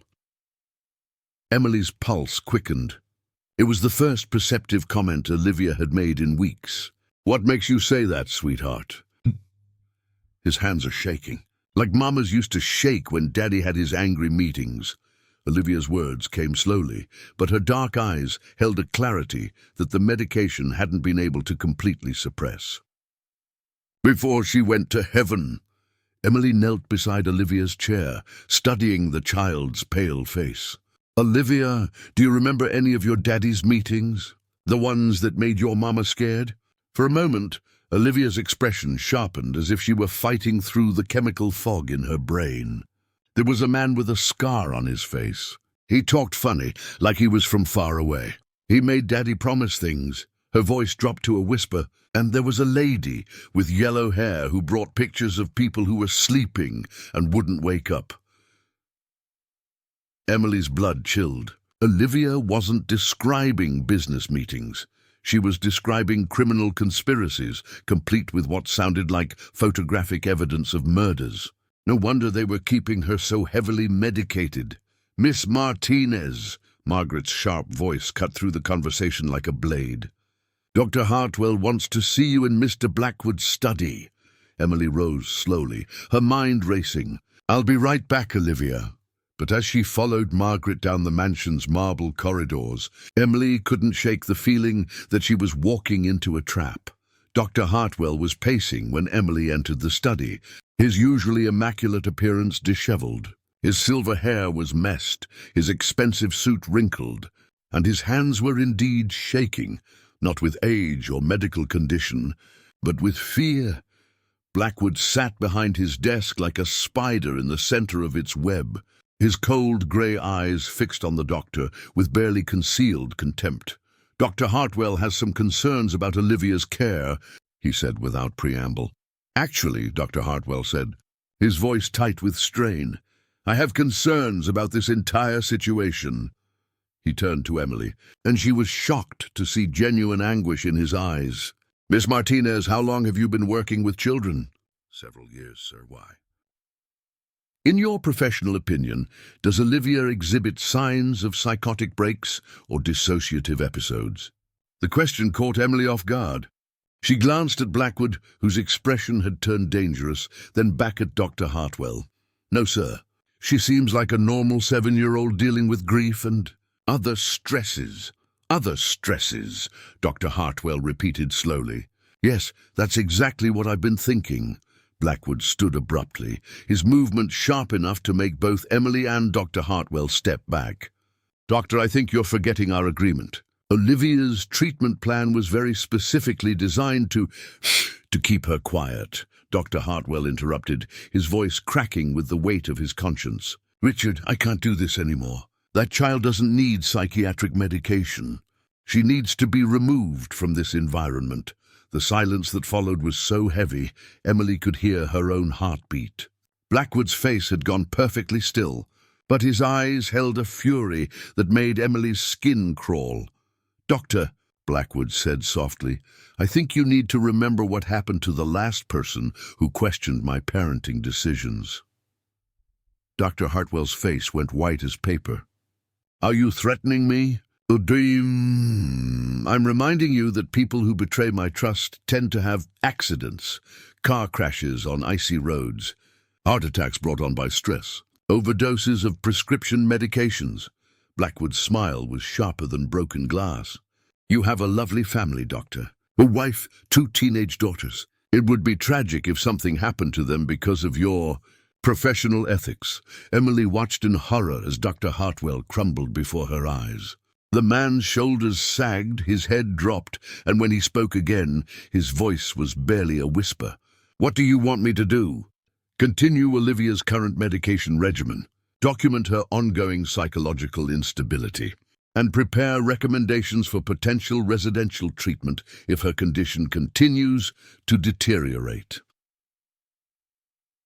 Emily's pulse quickened. It was the first perceptive comment Olivia had made in weeks. "What makes you say that, sweetheart?" His hands are shaking, like Mama's used to shake when Daddy had his angry meetings. Olivia's words came slowly, but her dark eyes held a clarity that the medication hadn't been able to completely suppress. Before she went to heaven, Emily knelt beside Olivia's chair, studying the child's pale face. Olivia, do you remember any of your daddy's meetings? The ones that made your mama scared? For a moment, Olivia's expression sharpened as if she were fighting through the chemical fog in her brain. There was a man with a scar on his face. He talked funny, like he was from far away. He made Daddy promise things. Her voice dropped to a whisper, and there was a lady with yellow hair who brought pictures of people who were sleeping and wouldn't wake up. Emily's blood chilled. Olivia wasn't describing business meetings. She was describing criminal conspiracies, complete with what sounded like photographic evidence of murders. No wonder they were keeping her so heavily medicated. Miss Martinez, Margaret's sharp voice cut through the conversation like a blade. Dr. Hartwell wants to see you in Mr. Blackwood's study. Emily rose slowly, her mind racing. I'll be right back, Olivia. But as she followed Margaret down the mansion's marble corridors, Emily couldn't shake the feeling that she was walking into a trap. Dr. Hartwell was pacing when Emily entered the study, his usually immaculate appearance disheveled. His silver hair was messed, his expensive suit wrinkled, and his hands were indeed shaking, not with age or medical condition, but with fear. Blackwood sat behind his desk like a spider in the center of its web, his cold grey eyes fixed on the doctor with barely concealed contempt. Dr. Hartwell has some concerns about Olivia's care, he said without preamble. Actually, Dr. Hartwell said, his voice tight with strain, I have concerns about this entire situation. He turned to Emily, and she was shocked to see genuine anguish in his eyes. Miss Martinez, how long have you been working with children? Several years, sir. Why? In your professional opinion, does Olivia exhibit signs of psychotic breaks or dissociative episodes? The question caught Emily off guard. She glanced at Blackwood, whose expression had turned dangerous, then back at Dr. Hartwell. No, sir. She seems like a normal 7-year-old dealing with grief and other stresses. Other stresses, Dr. Hartwell repeated slowly. Yes, that's exactly what I've been thinking. Blackwood stood abruptly, his movement sharp enough to make both Emily and Dr. Hartwell step back. Doctor, I think you're forgetting our agreement. Olivia's treatment plan was very specifically designed to keep her quiet. Dr. Hartwell interrupted, his voice cracking with the weight of his conscience. Richard, I can't do this anymore. That child doesn't need psychiatric medication. She needs to be removed from this environment. The silence that followed was so heavy, Emily could hear her own heartbeat. Blackwood's face had gone perfectly still, but his eyes held a fury that made Emily's skin crawl. Doctor, Blackwood said softly, I think you need to remember what happened to the last person who questioned my parenting decisions. Dr. Hartwell's face went white as paper. Are you threatening me? I'm reminding you that people who betray my trust tend to have accidents, car crashes on icy roads, heart attacks brought on by stress, overdoses of prescription medications. Blackwood's smile was sharper than broken glass. You have a lovely family, Doctor. A wife, 2 teenage daughters. It would be tragic if something happened to them because of your professional ethics. Emily watched in horror as Dr. Hartwell crumbled before her eyes. The man's shoulders sagged, his head dropped, and when he spoke again, his voice was barely a whisper. What do you want me to do? Continue Olivia's current medication regimen, document her ongoing psychological instability, and prepare recommendations for potential residential treatment if her condition continues to deteriorate.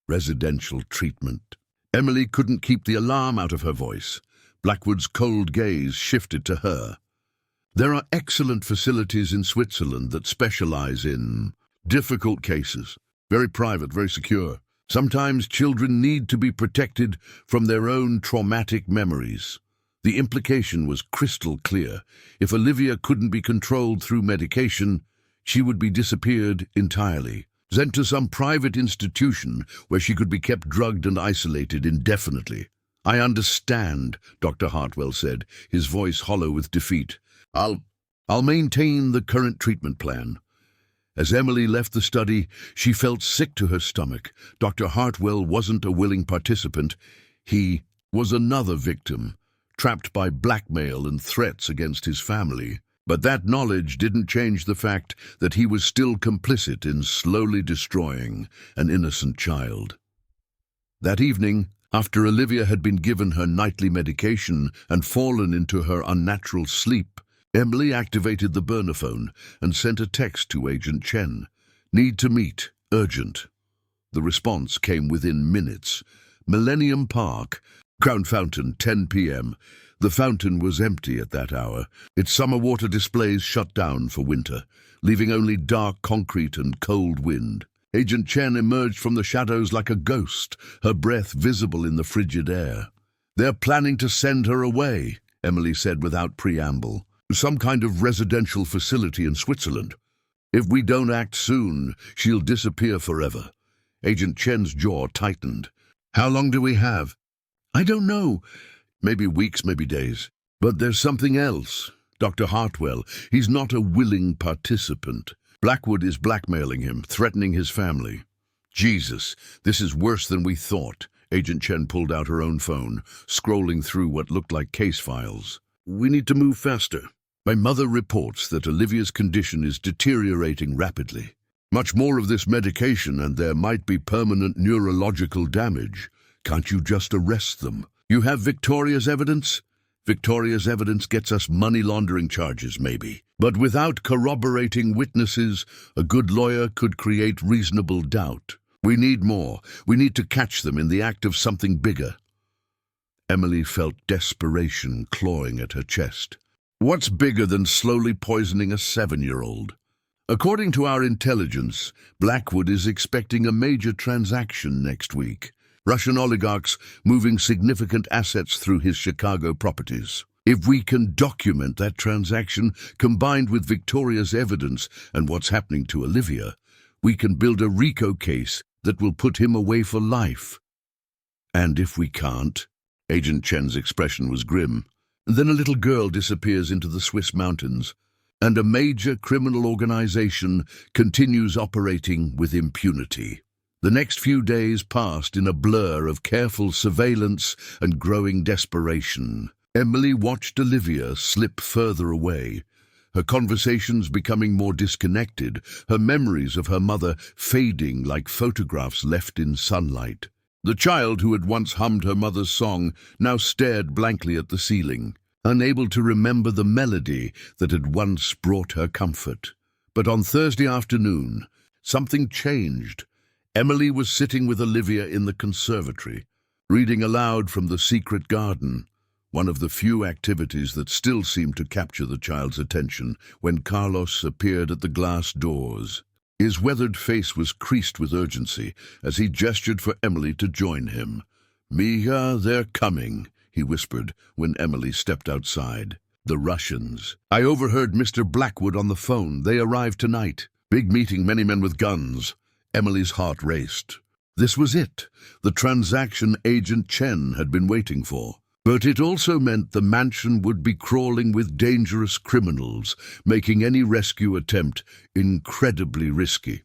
Residential treatment. Emily couldn't keep the alarm out of her voice. Blackwood's cold gaze shifted to her. There are excellent facilities in Switzerland that specialize in difficult cases. Very private, very secure. Sometimes children need to be protected from their own traumatic memories. The implication was crystal clear. If Olivia couldn't be controlled through medication, she would be disappeared entirely, sent to some private institution where she could be kept drugged and isolated indefinitely. I understand, Dr. Hartwell said, his voice hollow with defeat. I'll maintain the current treatment plan. As Emily left the study, she felt sick to her stomach. Dr. Hartwell wasn't a willing participant. He was another victim, trapped by blackmail and threats against his family. But that knowledge didn't change the fact that he was still complicit in slowly destroying an innocent child. That evening, after Olivia had been given her nightly medication and fallen into her unnatural sleep, Emily activated the burner phone and sent a text to Agent Chen. Need to meet. Urgent. The response came within minutes. Millennium Park, Crown Fountain, 10 p.m. The fountain was empty at that hour, its summer water displays shut down for winter, leaving only dark concrete and cold wind. Agent Chen emerged from the shadows like a ghost, her breath visible in the frigid air. They're planning to send her away, Emily said without preamble. Some kind of residential facility in Switzerland. If we don't act soon, she'll disappear forever. Agent Chen's jaw tightened. How long do we have? I don't know. Maybe weeks, maybe days. But there's something else. Dr. Hartwell, he's not a willing participant. Blackwood is blackmailing him, threatening his family. Jesus, this is worse than we thought. Agent Chen pulled out her own phone, scrolling through what looked like case files. We need to move faster. My mother reports that Olivia's condition is deteriorating rapidly. Much more of this medication and there might be permanent neurological damage. Can't you just arrest them? You have Victoria's evidence? Victoria's evidence gets us money laundering charges, maybe. But without corroborating witnesses, a good lawyer could create reasonable doubt. We need more. We need to catch them in the act of something bigger. Emily felt desperation clawing at her chest. What's bigger than slowly poisoning a 7-year-old? According to our intelligence, Blackwood is expecting a major transaction next week. Russian oligarchs moving significant assets through his Chicago properties. If we can document that transaction, combined with Victoria's evidence and what's happening to Olivia, we can build a RICO case that will put him away for life. And if we can't? Agent Chen's expression was grim. Then a little girl disappears into the Swiss mountains, and a major criminal organization continues operating with impunity. The next few days passed in a blur of careful surveillance and growing desperation. Emily watched Olivia slip further away, her conversations becoming more disconnected, her memories of her mother fading like photographs left in sunlight. The child who had once hummed her mother's song now stared blankly at the ceiling, unable to remember the melody that had once brought her comfort. But on Thursday afternoon, something changed. Emily was sitting with Olivia in the conservatory, reading aloud from The Secret Garden, one of the few activities that still seemed to capture the child's attention, when Carlos appeared at the glass doors. His weathered face was creased with urgency as he gestured for Emily to join him. "Mia, they're coming," he whispered when Emily stepped outside. "The Russians. I overheard Mr. Blackwood on the phone. They arrived tonight. Big meeting, many men with guns." Emily's heart raced. This was it, the transaction Agent Chen had been waiting for. But it also meant the mansion would be crawling with dangerous criminals, making any rescue attempt incredibly risky.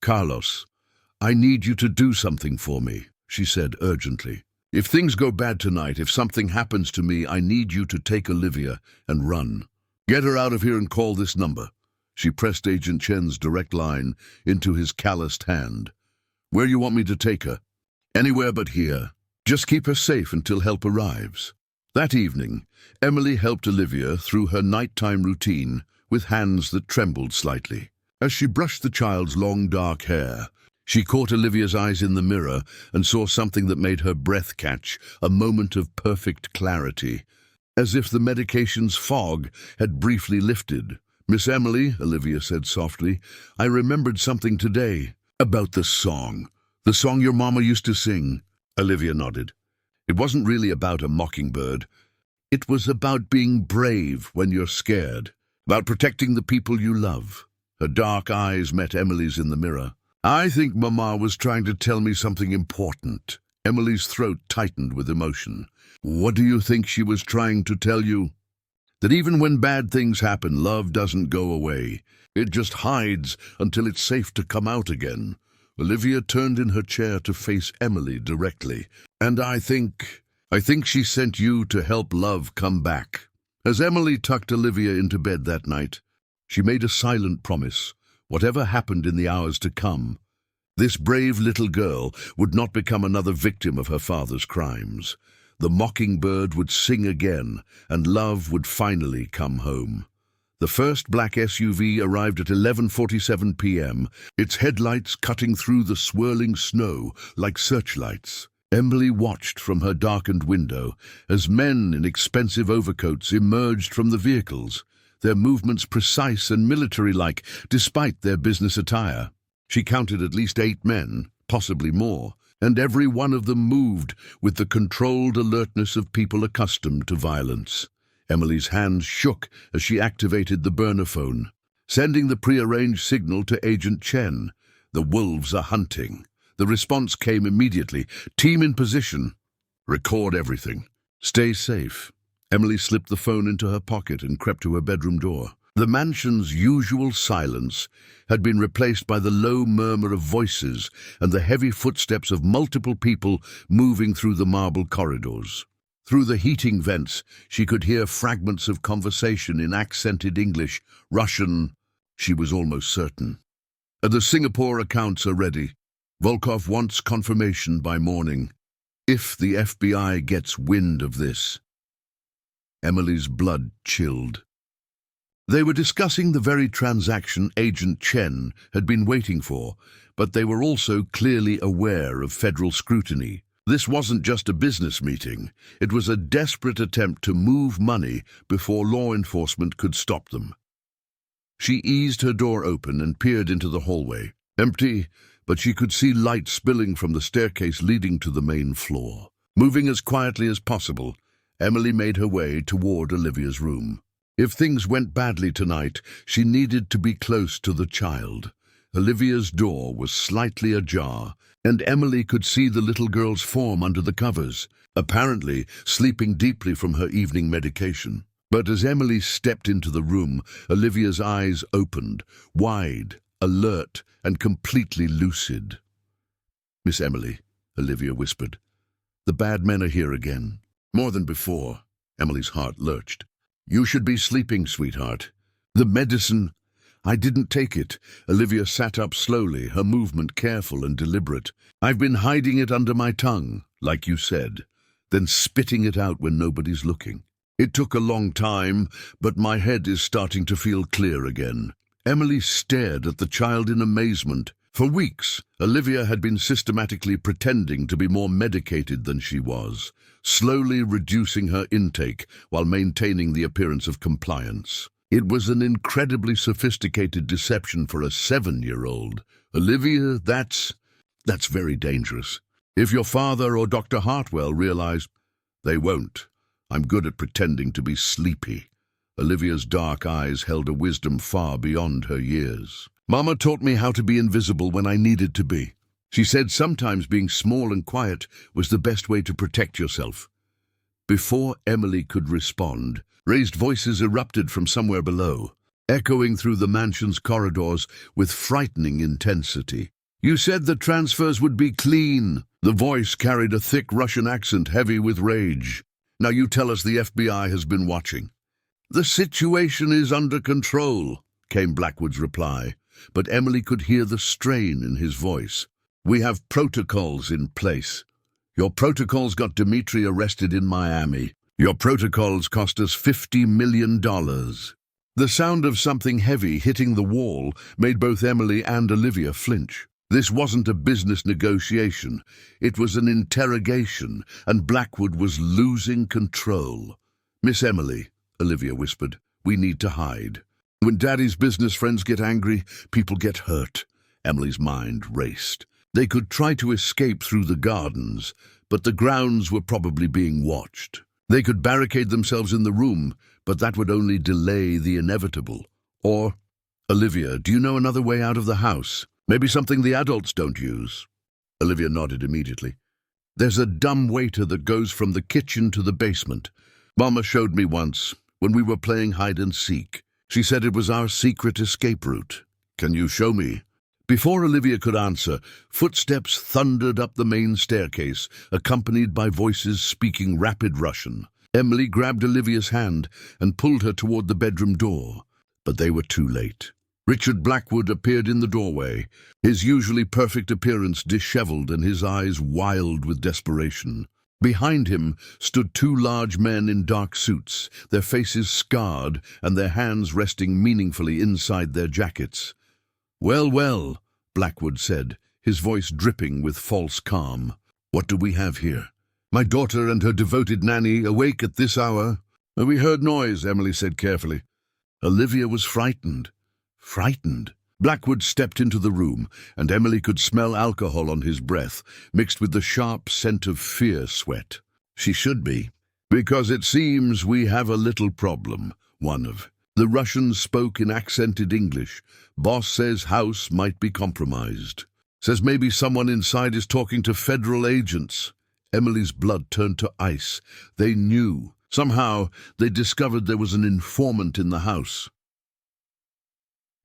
"Carlos, I need you to do something for me," she said urgently. "If things go bad tonight, if something happens to me, I need you to take Olivia and run. Get her out of here and call this number." She pressed Agent Chen's direct line into his calloused hand. "Where you want me to take her?" "Anywhere but here. Just keep her safe until help arrives." That evening, Emily helped Olivia through her nighttime routine with hands that trembled slightly. As she brushed the child's long dark hair, she caught Olivia's eyes in the mirror and saw something that made her breath catch, a moment of perfect clarity, as if the medication's fog had briefly lifted. "Miss Emily," Olivia said softly, "I remembered something today. About the song your mama used to sing." Olivia nodded. "It wasn't really about a mockingbird. It was about being brave when you're scared, about protecting the people you love." Her dark eyes met Emily's in the mirror. "I think Mama was trying to tell me something important." Emily's throat tightened with emotion. What do you think she was trying to tell you? That even when bad things happen, love doesn't go away. It just hides until it's safe to come out again. Olivia turned in her chair to face Emily directly. And I think she sent you to help love come back. As Emily tucked Olivia into bed that night, she made a silent promise. Whatever happened in the hours to come, this brave little girl would not become another victim of her father's crimes. The mockingbird would sing again, and love would finally come home. The first black SUV arrived at 11:47 p.m., its headlights cutting through the swirling snow like searchlights. Emily watched from her darkened window as men in expensive overcoats emerged from the vehicles, their movements precise and military-like despite their business attire. She counted at least 8 men, possibly more, and every one of them moved with the controlled alertness of people accustomed to violence. Emily's hands shook as she activated the burner phone, sending the prearranged signal to Agent Chen. The wolves are hunting. The response came immediately. Team in position. Record everything. Stay safe. Emily slipped the phone into her pocket and crept to her bedroom door. The mansion's usual silence had been replaced by the low murmur of voices and the heavy footsteps of multiple people moving through the marble corridors. Through the heating vents, she could hear fragments of conversation in accented English, Russian, she was almost certain. The Singapore accounts are ready. Volkov wants confirmation by morning. If the FBI gets wind of this. Emily's blood chilled. They were discussing the very transaction Agent Chen had been waiting for, but they were also clearly aware of federal scrutiny. This wasn't just a business meeting. It was a desperate attempt to move money before law enforcement could stop them. She eased her door open and peered into the hallway. Empty, but she could see light spilling from the staircase leading to the main floor. Moving as quietly as possible, Emily made her way toward Olivia's room. If things went badly tonight, she needed to be close to the child. Olivia's door was slightly ajar, and Emily could see the little girl's form under the covers, apparently sleeping deeply from her evening medication. But as Emily stepped into the room, Olivia's eyes opened, wide, alert, and completely lucid. "Miss Emily," Olivia whispered, "the bad men are here again." More than before, Emily's heart lurched. "You should be sleeping, sweetheart. The medicine—" "I didn't take it." Olivia sat up slowly, her movement careful and deliberate. "I've been hiding it under my tongue, like you said, then spitting it out when nobody's looking. It took a long time, but my head is starting to feel clear again." Emily stared at the child in amazement. For weeks, Olivia had been systematically pretending to be more medicated than she was, slowly reducing her intake while maintaining the appearance of compliance. It was an incredibly sophisticated deception for a 7-year-old. "Olivia, that's very dangerous. If your father or Dr. Hartwell realize—" "They won't. I'm good at pretending to be sleepy." Olivia's dark eyes held a wisdom far beyond her years. "Mama taught me how to be invisible when I needed to be. She said sometimes being small and quiet was the best way to protect yourself." Before Emily could respond, raised voices erupted from somewhere below, echoing through the mansion's corridors with frightening intensity. "You said the transfers would be clean." The voice carried a thick Russian accent heavy with rage. "Now you tell us the FBI has been watching." "The situation is under control," came Blackwood's reply, but Emily could hear the strain in his voice. "We have protocols in place. Your protocols got Dmitri arrested in Miami. Your protocols cost us $50 million. The sound of something heavy hitting the wall made both Emily and Olivia flinch. This wasn't a business negotiation. It was an interrogation, and Blackwood was losing control. "Miss Emily," Olivia whispered, "we need to hide. When Daddy's business friends get angry, people get hurt." Emily's mind raced. They could try to escape through the gardens, but the grounds were probably being watched. They could barricade themselves in the room, but that would only delay the inevitable. Or, "Olivia, do you know another way out of the house? Maybe something the adults don't use?" Olivia nodded immediately. There's a dumb waiter that goes from the kitchen to the basement. Mama showed me once, when we were playing hide and seek. She said it was our secret escape route. Can you show me? Before Olivia could answer, footsteps thundered up the main staircase, accompanied by voices speaking rapid Russian. Emily grabbed Olivia's hand and pulled her toward the bedroom door, but they were too late. Richard Blackwood appeared in the doorway, his usually perfect appearance disheveled and his eyes wild with desperation. Behind him stood two large men in dark suits, their faces scarred and their hands resting meaningfully inside their jackets. "Well, well," Blackwood said, his voice dripping with false calm. "What do we have here? My daughter and her devoted Nanny awake at this hour?" "We heard noise," Emily said carefully. Olivia was frightened. Frightened. Blackwood stepped into the room, and Emily could smell alcohol on his breath, mixed with the sharp scent of fear sweat. She should be. "Because it seems we have a little problem," one of the Russians spoke in accented English. "Boss says house might be compromised. Says maybe someone inside is talking to federal agents." Emily's blood turned to ice. They knew. Somehow, they discovered there was an informant in the house.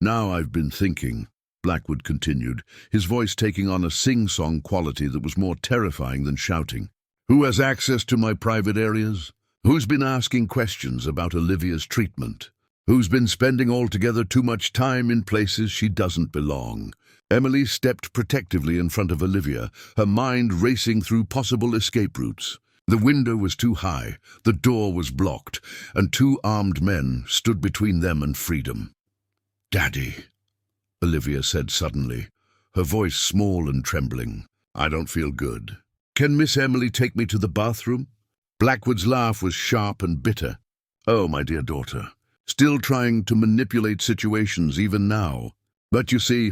"Now I've been thinking," Blackwood continued, his voice taking on a sing-song quality that was more terrifying than shouting. "Who has access to my private areas? Who's been asking questions about Olivia's treatment? Who's been spending altogether too much time in places she doesn't belong?" Emily stepped protectively in front of Olivia, her mind racing through possible escape routes. The window was too high, the door was blocked, and two armed men stood between them and freedom. "Daddy," Olivia said suddenly, her voice small and trembling. "I don't feel good. Can Miss Emily take me to the bathroom?" Blackwood's laugh was sharp and bitter. "Oh, my dear daughter, still trying to manipulate situations even now. But you see,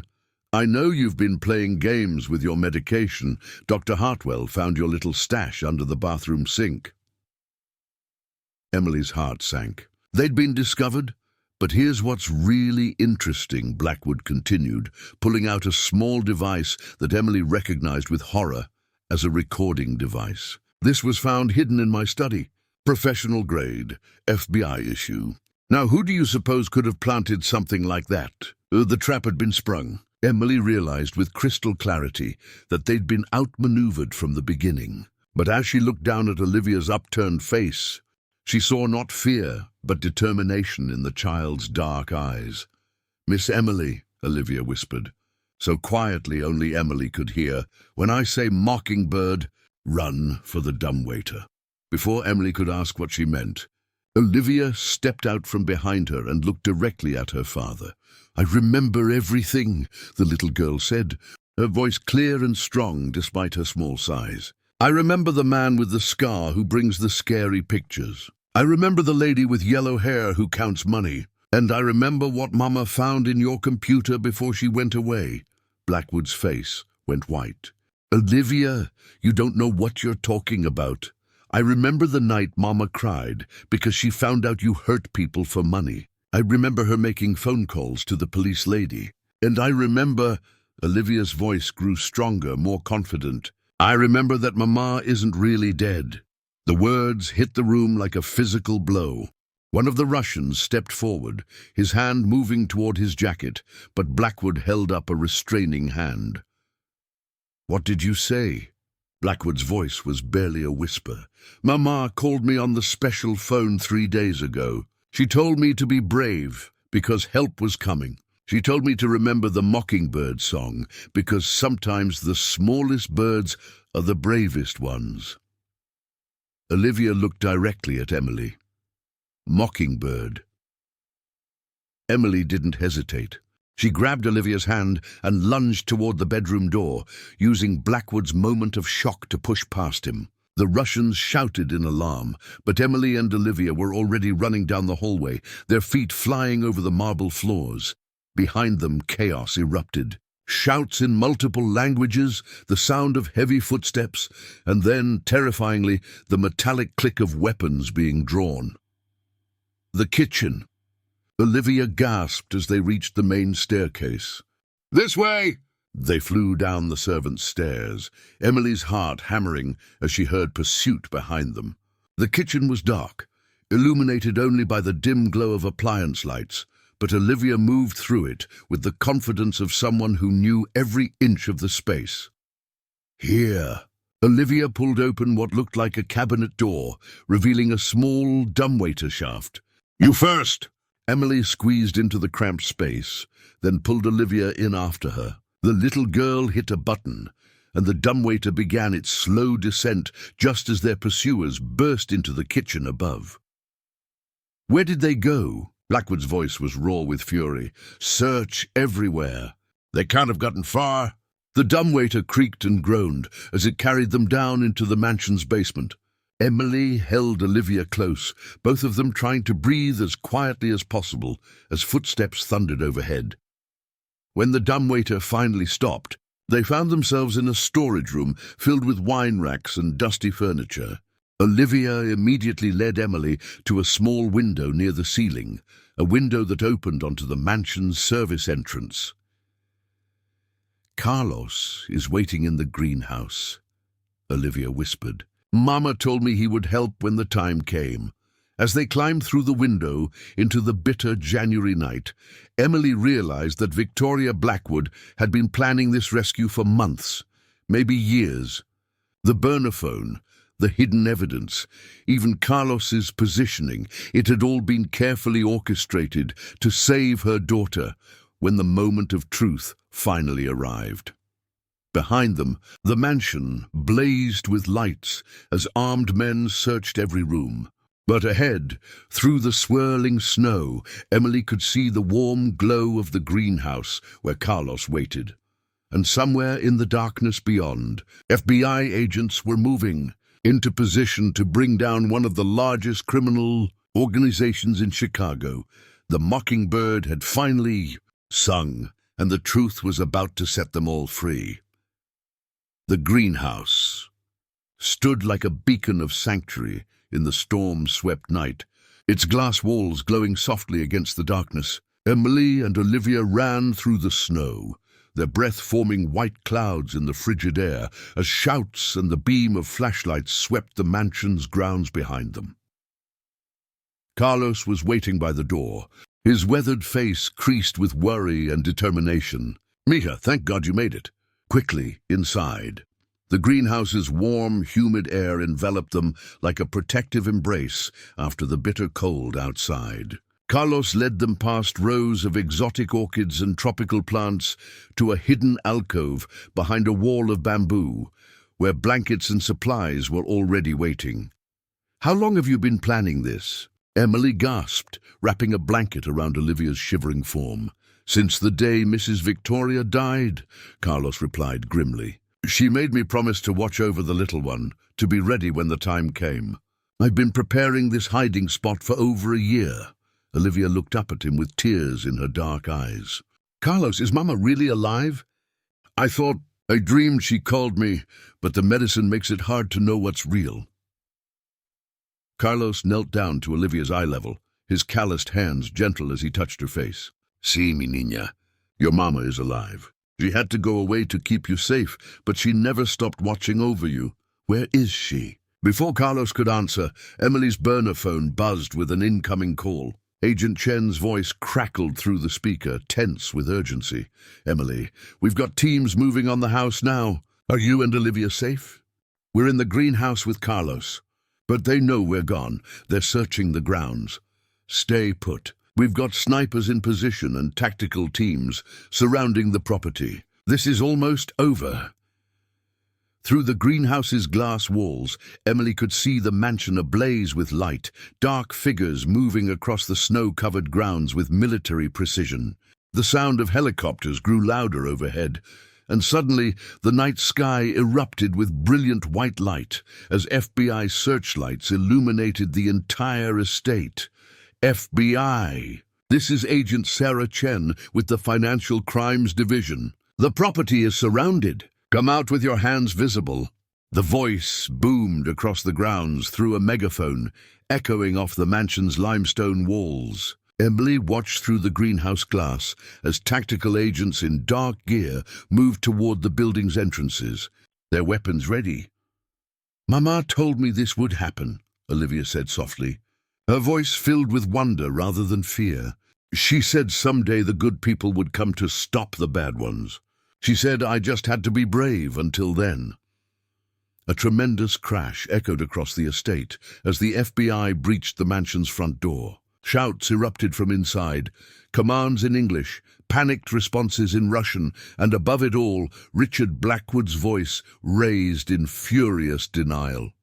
I know you've been playing games with your medication. Dr. Hartwell found your little stash under the bathroom sink." Emily's heart sank. They'd been discovered? "But here's what's really interesting," Blackwood continued, pulling out a small device that Emily recognized with horror as a recording device. "This was found hidden in my study. Professional grade, FBI issue. Now, who do you suppose could have planted something like that?" The trap had been sprung. Emily realized with crystal clarity that they'd been outmaneuvered from the beginning. But as she looked down at Olivia's upturned face, she saw not fear, but determination in the child's dark eyes. "Miss Emily," Olivia whispered, so quietly only Emily could hear, "when I say mockingbird, run for the dumbwaiter." Before Emily could ask what she meant, Olivia stepped out from behind her and looked directly at her father. "I remember everything," the little girl said, her voice clear and strong despite her small size. "I remember the man with the scar who brings the scary pictures. I remember the lady with yellow hair who counts money. And I remember what Mama found in your computer before she went away." Blackwood's face went white. "Olivia, you don't know what you're talking about. I remember the night Mama cried because she found out you hurt people for money. I remember her making phone calls to the police lady. And I remember—" Olivia's voice grew stronger, more confident. "I remember that Mama isn't really dead." The words hit the room like a physical blow. One of the Russians stepped forward, his hand moving toward his jacket, but Blackwood held up a restraining hand. "What did you say?" Blackwood's voice was barely a whisper. "Mama called me on the special phone 3 days ago. She told me to be brave because help was coming. She told me to remember the mockingbird song because sometimes the smallest birds are the bravest ones." Olivia looked directly at Emily. "Mockingbird." Emily didn't hesitate. She grabbed Olivia's hand and lunged toward the bedroom door, using Blackwood's moment of shock to push past him. The Russians shouted in alarm, but Emily and Olivia were already running down the hallway, their feet flying over the marble floors. Behind them, chaos erupted. Shouts in multiple languages, the sound of heavy footsteps, and then, terrifyingly, the metallic click of weapons being drawn. The kitchen. Olivia gasped as they reached the main staircase. "This way!" They flew down the servants' stairs, Emily's heart hammering as she heard pursuit behind them. The kitchen was dark, illuminated only by the dim glow of appliance lights, but Olivia moved through it with the confidence of someone who knew every inch of the space. Here, Olivia pulled open what looked like a cabinet door, revealing a small dumbwaiter shaft. "You first!" Emily squeezed into the cramped space, then pulled Olivia in after her. The little girl hit a button, and the dumbwaiter began its slow descent just as their pursuers burst into the kitchen above. "Where did they go?" Blackwood's voice was raw with fury. "Search everywhere." "They can't have gotten far." The dumbwaiter creaked and groaned as it carried them down into the mansion's basement. Emily held Olivia close, both of them trying to breathe as quietly as possible as footsteps thundered overhead. When the dumbwaiter finally stopped, they found themselves in a storage room filled with wine racks and dusty furniture. Olivia immediately led Emily to a small window near the ceiling, a window that opened onto the mansion's service entrance. "Carlos is waiting in the greenhouse," Olivia whispered. "Mama told me he would help when the time came." As they climbed through the window into the bitter January night, Emily realized that Victoria Blackwood had been planning this rescue for months, maybe years. The burner phone, the hidden evidence, even Carlos's positioning, it had all been carefully orchestrated to save her daughter when the moment of truth finally arrived. Behind them, the mansion blazed with lights as armed men searched every room. But ahead, through the swirling snow, Emily could see the warm glow of the greenhouse where Carlos waited. And somewhere in the darkness beyond, FBI agents were moving into position to bring down one of the largest criminal organizations in Chicago. The mockingbird had finally sung, and the truth was about to set them all free. The greenhouse stood like a beacon of sanctuary in the storm-swept night, its glass walls glowing softly against the darkness. Emily and Olivia ran through the snow, their breath forming white clouds in the frigid air as shouts and the beam of flashlights swept the mansion's grounds behind them. Carlos was waiting by the door, his weathered face creased with worry and determination. "Mija, thank God you made it." Quickly, inside. The greenhouse's warm, humid air enveloped them like a protective embrace after the bitter cold outside. Carlos led them past rows of exotic orchids and tropical plants to a hidden alcove behind a wall of bamboo, where blankets and supplies were already waiting. "How long have you been planning this?" Emily gasped, wrapping a blanket around Olivia's shivering form. "Since the day Mrs. Victoria died," Carlos replied grimly. "She made me promise to watch over the little one, to be ready when the time came. I've been preparing this hiding spot for over a year." Olivia looked up at him with tears in her dark eyes. "Carlos, is Mama really alive?" I dreamed she called me, but the medicine makes it hard to know what's real." Carlos knelt down to Olivia's eye level, his calloused hands gentle as he touched her face. "Sí, mi niña, your mama is alive. She had to go away to keep you safe, but she never stopped watching over you. Where is she?" Before Carlos could answer, Emily's burner phone buzzed with an incoming call. Agent Chen's voice crackled through the speaker, tense with urgency. "Emily, we've got teams moving on the house now. Are you and Olivia safe?" "We're in the greenhouse with Carlos, but they know we're gone. They're searching the grounds. Stay put. We've got snipers in position and tactical teams surrounding the property. This is almost over." Through the greenhouse's glass walls, Emily could see the mansion ablaze with light, dark figures moving across the snow-covered grounds with military precision. The sound of helicopters grew louder overhead, and suddenly the night sky erupted with brilliant white light as FBI searchlights illuminated the entire estate. "FBI! This is Agent Sarah Chen with the Financial Crimes Division. The property is surrounded. Come out with your hands visible." The voice boomed across the grounds through a megaphone, echoing off the mansion's limestone walls. Emily watched through the greenhouse glass as tactical agents in dark gear moved toward the building's entrances, their weapons ready. "Mama told me this would happen," Olivia said softly, her voice filled with wonder rather than fear. "She said someday the good people would come to stop the bad ones. She said I just had to be brave until then." A tremendous crash echoed across the estate as the FBI breached the mansion's front door. Shouts erupted from inside, commands in English, panicked responses in Russian, and above it all, Richard Blackwood's voice raised in furious denial.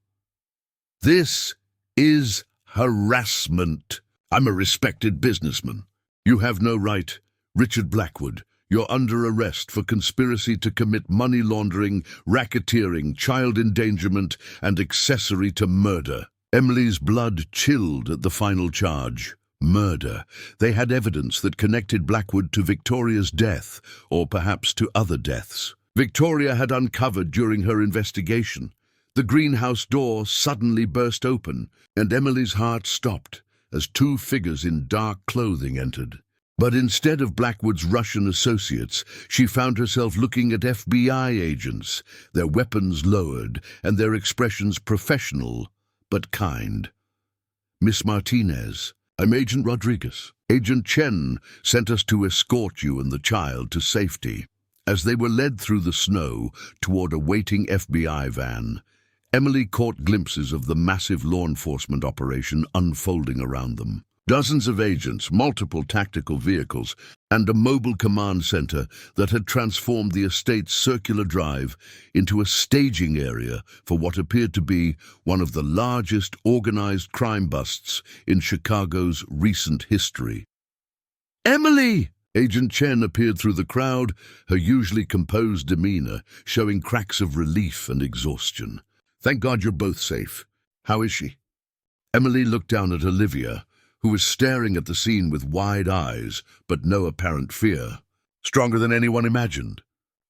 "This is harassment. I'm a respected businessman. You have no right. Richard Blackwood, you're under arrest for conspiracy to commit money laundering, racketeering, child endangerment, and accessory to murder." Emily's blood chilled at the final charge. Murder. They had evidence that connected Blackwood to Victoria's death, or perhaps to other deaths. Victoria had uncovered during her investigation. The greenhouse door suddenly burst open, and Emily's heart stopped as two figures in dark clothing entered. But instead of Blackwood's Russian associates, she found herself looking at FBI agents, their weapons lowered and their expressions professional but kind. "Miss Martinez, I'm Agent Rodriguez. Agent Chen sent us to escort you and the child to safety." As they were led through the snow toward a waiting FBI van, Emily caught glimpses of the massive law enforcement operation unfolding around them. Dozens of agents, multiple tactical vehicles, and a mobile command center that had transformed the estate's circular drive into a staging area for what appeared to be one of the largest organized crime busts in Chicago's recent history. "Emily!" Agent Chen appeared through the crowd, her usually composed demeanor showing cracks of relief and exhaustion. "Thank God you're both safe. How is she?" Emily looked down at Olivia, who was staring at the scene with wide eyes, but no apparent fear. "Stronger than anyone imagined.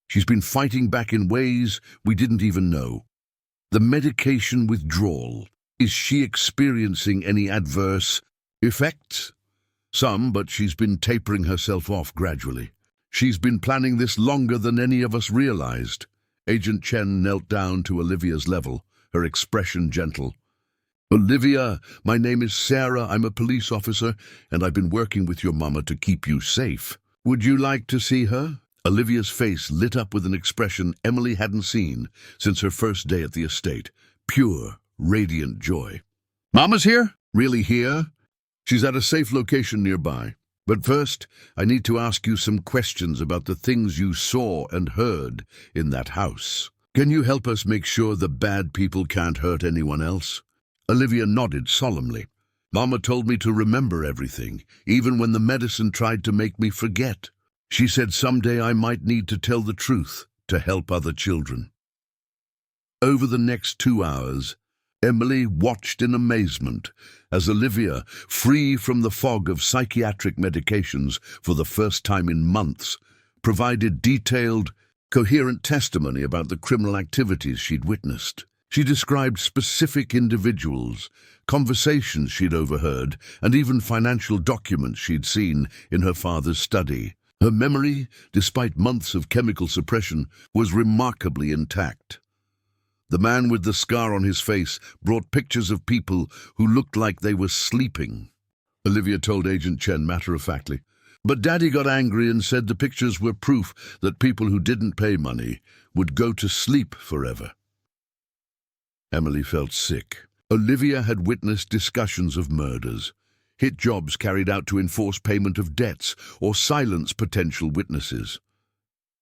She's been fighting back in ways we didn't even know. The medication withdrawal, is she experiencing any adverse effects?" "Some, but she's been tapering herself off gradually. She's been planning this longer than any of us realized." Agent Chen knelt down to Olivia's level, her expression gentle. "Olivia, my name is Sarah. I'm a police officer, and I've been working with your mama to keep you safe. Would you like to see her?" Olivia's face lit up with an expression Emily hadn't seen since her first day at the estate. Pure, radiant joy. "Mama's here?" "Really here?" "She's at a safe location nearby. But first, I need to ask you some questions about the things you saw and heard in that house. Can you help us make sure the bad people can't hurt anyone else?" Olivia nodded solemnly. "Mama told me to remember everything, even when the medicine tried to make me forget. She said someday I might need to tell the truth to help other children." Over the next 2 hours, Emily watched in amazement as Olivia, free from the fog of psychiatric medications for the first time in months, provided detailed, coherent testimony about the criminal activities she'd witnessed. She described specific individuals, conversations she'd overheard, and even financial documents she'd seen in her father's study. Her memory, despite months of chemical suppression, was remarkably intact. The man with the scar on his face brought pictures of people who looked like they were sleeping. Olivia told Agent Chen matter-of-factly. But Daddy got angry and said the pictures were proof that people who didn't pay money would go to sleep forever. Emily felt sick. Olivia had witnessed discussions of murders, hit jobs carried out to enforce payment of debts or silence potential witnesses.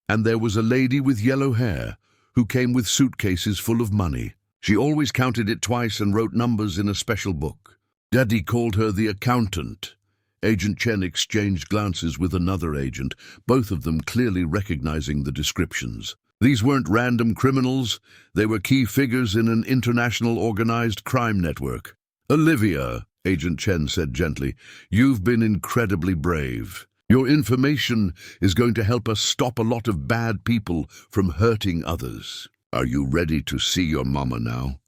And there was a lady with yellow hair who came with suitcases full of money. She always counted it twice and wrote numbers in a special book. Daddy called her the accountant. Agent Chen exchanged glances with another agent, both of them clearly recognizing the descriptions. These weren't random criminals. They were key figures in an international organized crime network. "Olivia," Agent Chen said gently, "you've been incredibly brave. Your information is going to help us stop a lot of bad people from hurting others. Are you ready to see your mama now?"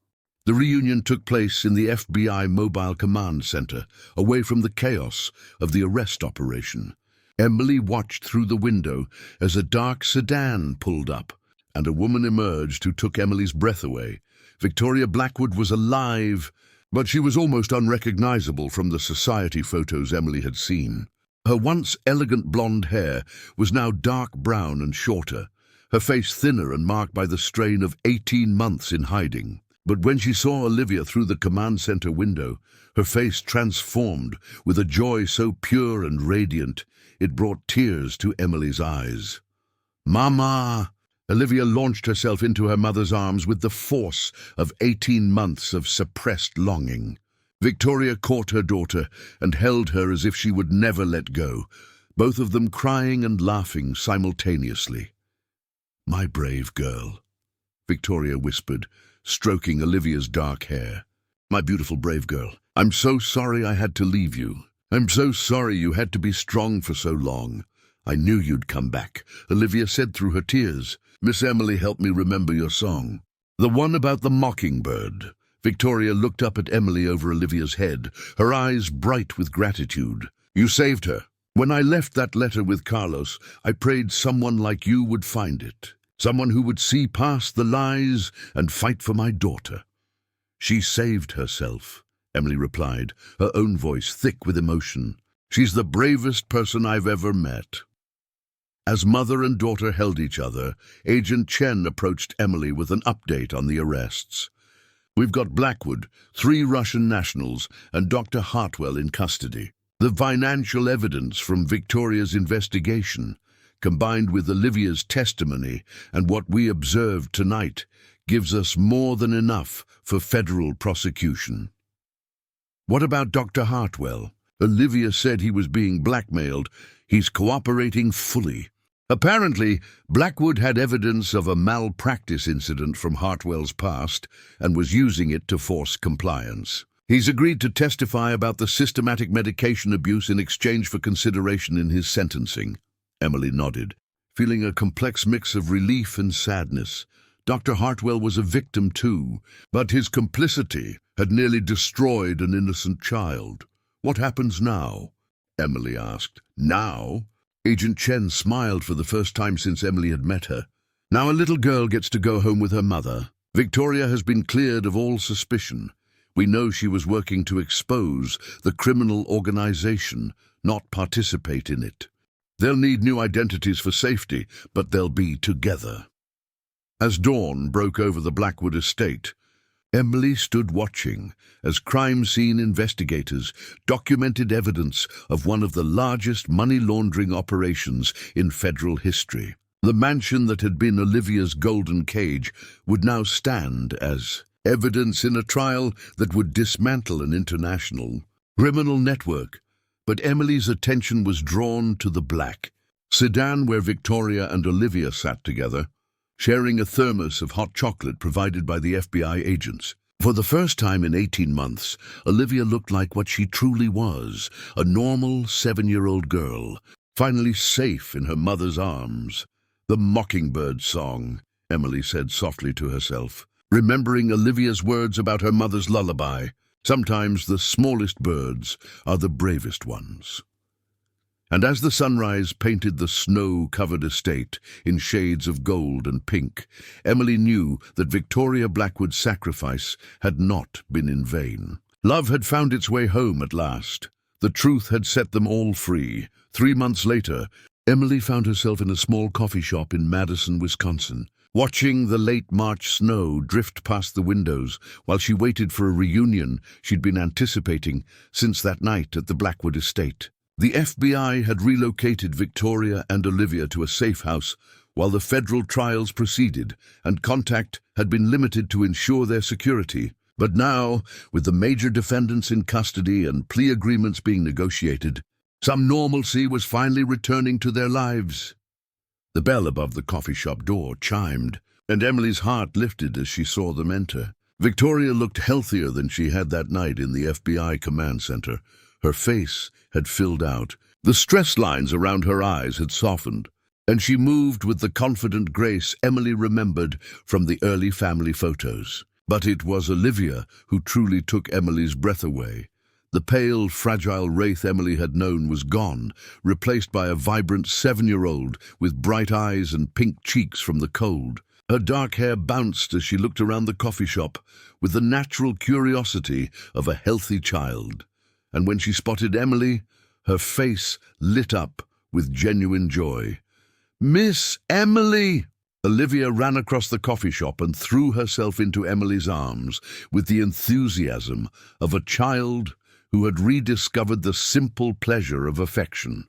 The reunion took place in the FBI Mobile Command Center, away from the chaos of the arrest operation. Emily watched through the window as a dark sedan pulled up, and a woman emerged who took Emily's breath away. Victoria Blackwood was alive, but she was almost unrecognizable from the society photos Emily had seen. Her once elegant blonde hair was now dark brown and shorter, her face thinner and marked by the strain of 18 months in hiding. But when she saw Olivia through the command center window, her face transformed with a joy so pure and radiant, it brought tears to Emily's eyes. "Mama!" Olivia launched herself into her mother's arms with the force of 18 months of suppressed longing. Victoria caught her daughter and held her as if she would never let go, both of them crying and laughing simultaneously. "My brave girl," Victoria whispered, stroking Olivia's dark hair. "My beautiful brave girl, I'm so sorry I had to leave you. I'm so sorry you had to be strong for so long. I knew you'd come back," Olivia said through her tears. "Miss Emily helped me remember your song. The one about the mockingbird." Victoria looked up at Emily over Olivia's head, her eyes bright with gratitude. "You saved her. When I left that letter with Carlos, I prayed someone like you would find it. Someone who would see past the lies and fight for my daughter." "She saved herself," Emily replied, her own voice thick with emotion. "She's the bravest person I've ever met." As mother and daughter held each other, Agent Chen approached Emily with an update on the arrests. "We've got Blackwood, 3 Russian nationals, and Dr. Hartwell in custody. The financial evidence from Victoria's investigation, combined with Olivia's testimony and what we observed tonight, gives us more than enough for federal prosecution." "What about Dr. Hartwell? Olivia said he was being blackmailed. He's cooperating fully." Apparently, Blackwood had evidence of a malpractice incident from Hartwell's past and was using it to force compliance. "He's agreed to testify about the systematic medication abuse in exchange for consideration in his sentencing." Emily nodded, feeling a complex mix of relief and sadness. Dr. Hartwell was a victim too, but his complicity had nearly destroyed an innocent child. "What happens now?" Emily asked. "Now?" Agent Chen smiled for the first time since Emily had met her. "Now a little girl gets to go home with her mother. Victoria has been cleared of all suspicion. We know she was working to expose the criminal organization, not participate in it. They'll need new identities for safety, but they'll be together." As dawn broke over the Blackwood estate, Emily stood watching as crime scene investigators documented evidence of one of the largest money laundering operations in federal history. The mansion that had been Olivia's golden cage would now stand as evidence in a trial that would dismantle an international criminal network. But Emily's attention was drawn to the black sedan where Victoria and Olivia sat together, sharing a thermos of hot chocolate provided by the FBI agents. For the first time in 18 months, Olivia looked like what she truly was, a normal 7-year-old girl, finally safe in her mother's arms. "The mockingbird song," Emily said softly to herself, remembering Olivia's words about her mother's lullaby. "Sometimes the smallest birds are the bravest ones." And as the sunrise painted the snow-covered estate in shades of gold and pink, Emily knew that Victoria Blackwood's sacrifice had not been in vain. Love had found its way home at last. The truth had set them all free. 3 months later, Emily found herself in a small coffee shop in Madison, Wisconsin, watching the late March snow drift past the windows while she waited for a reunion she'd been anticipating since that night at the Blackwood estate. The FBI had relocated Victoria and Olivia to a safe house while the federal trials proceeded, and contact had been limited to ensure their security. But now, with the major defendants in custody and plea agreements being negotiated, some normalcy was finally returning to their lives. The bell above the coffee shop door chimed, and Emily's heart lifted as she saw them enter. Victoria looked healthier than she had that night in the FBI command center. Her face had filled out. The stress lines around her eyes had softened, and she moved with the confident grace Emily remembered from the early family photos. But it was Olivia who truly took Emily's breath away. The pale, fragile wraith Emily had known was gone, replaced by a vibrant 7-year-old with bright eyes and pink cheeks from the cold. Her dark hair bounced as she looked around the coffee shop with the natural curiosity of a healthy child. And when she spotted Emily, her face lit up with genuine joy. "Miss Emily!" Olivia ran across the coffee shop and threw herself into Emily's arms with the enthusiasm of a child who had rediscovered the simple pleasure of affection.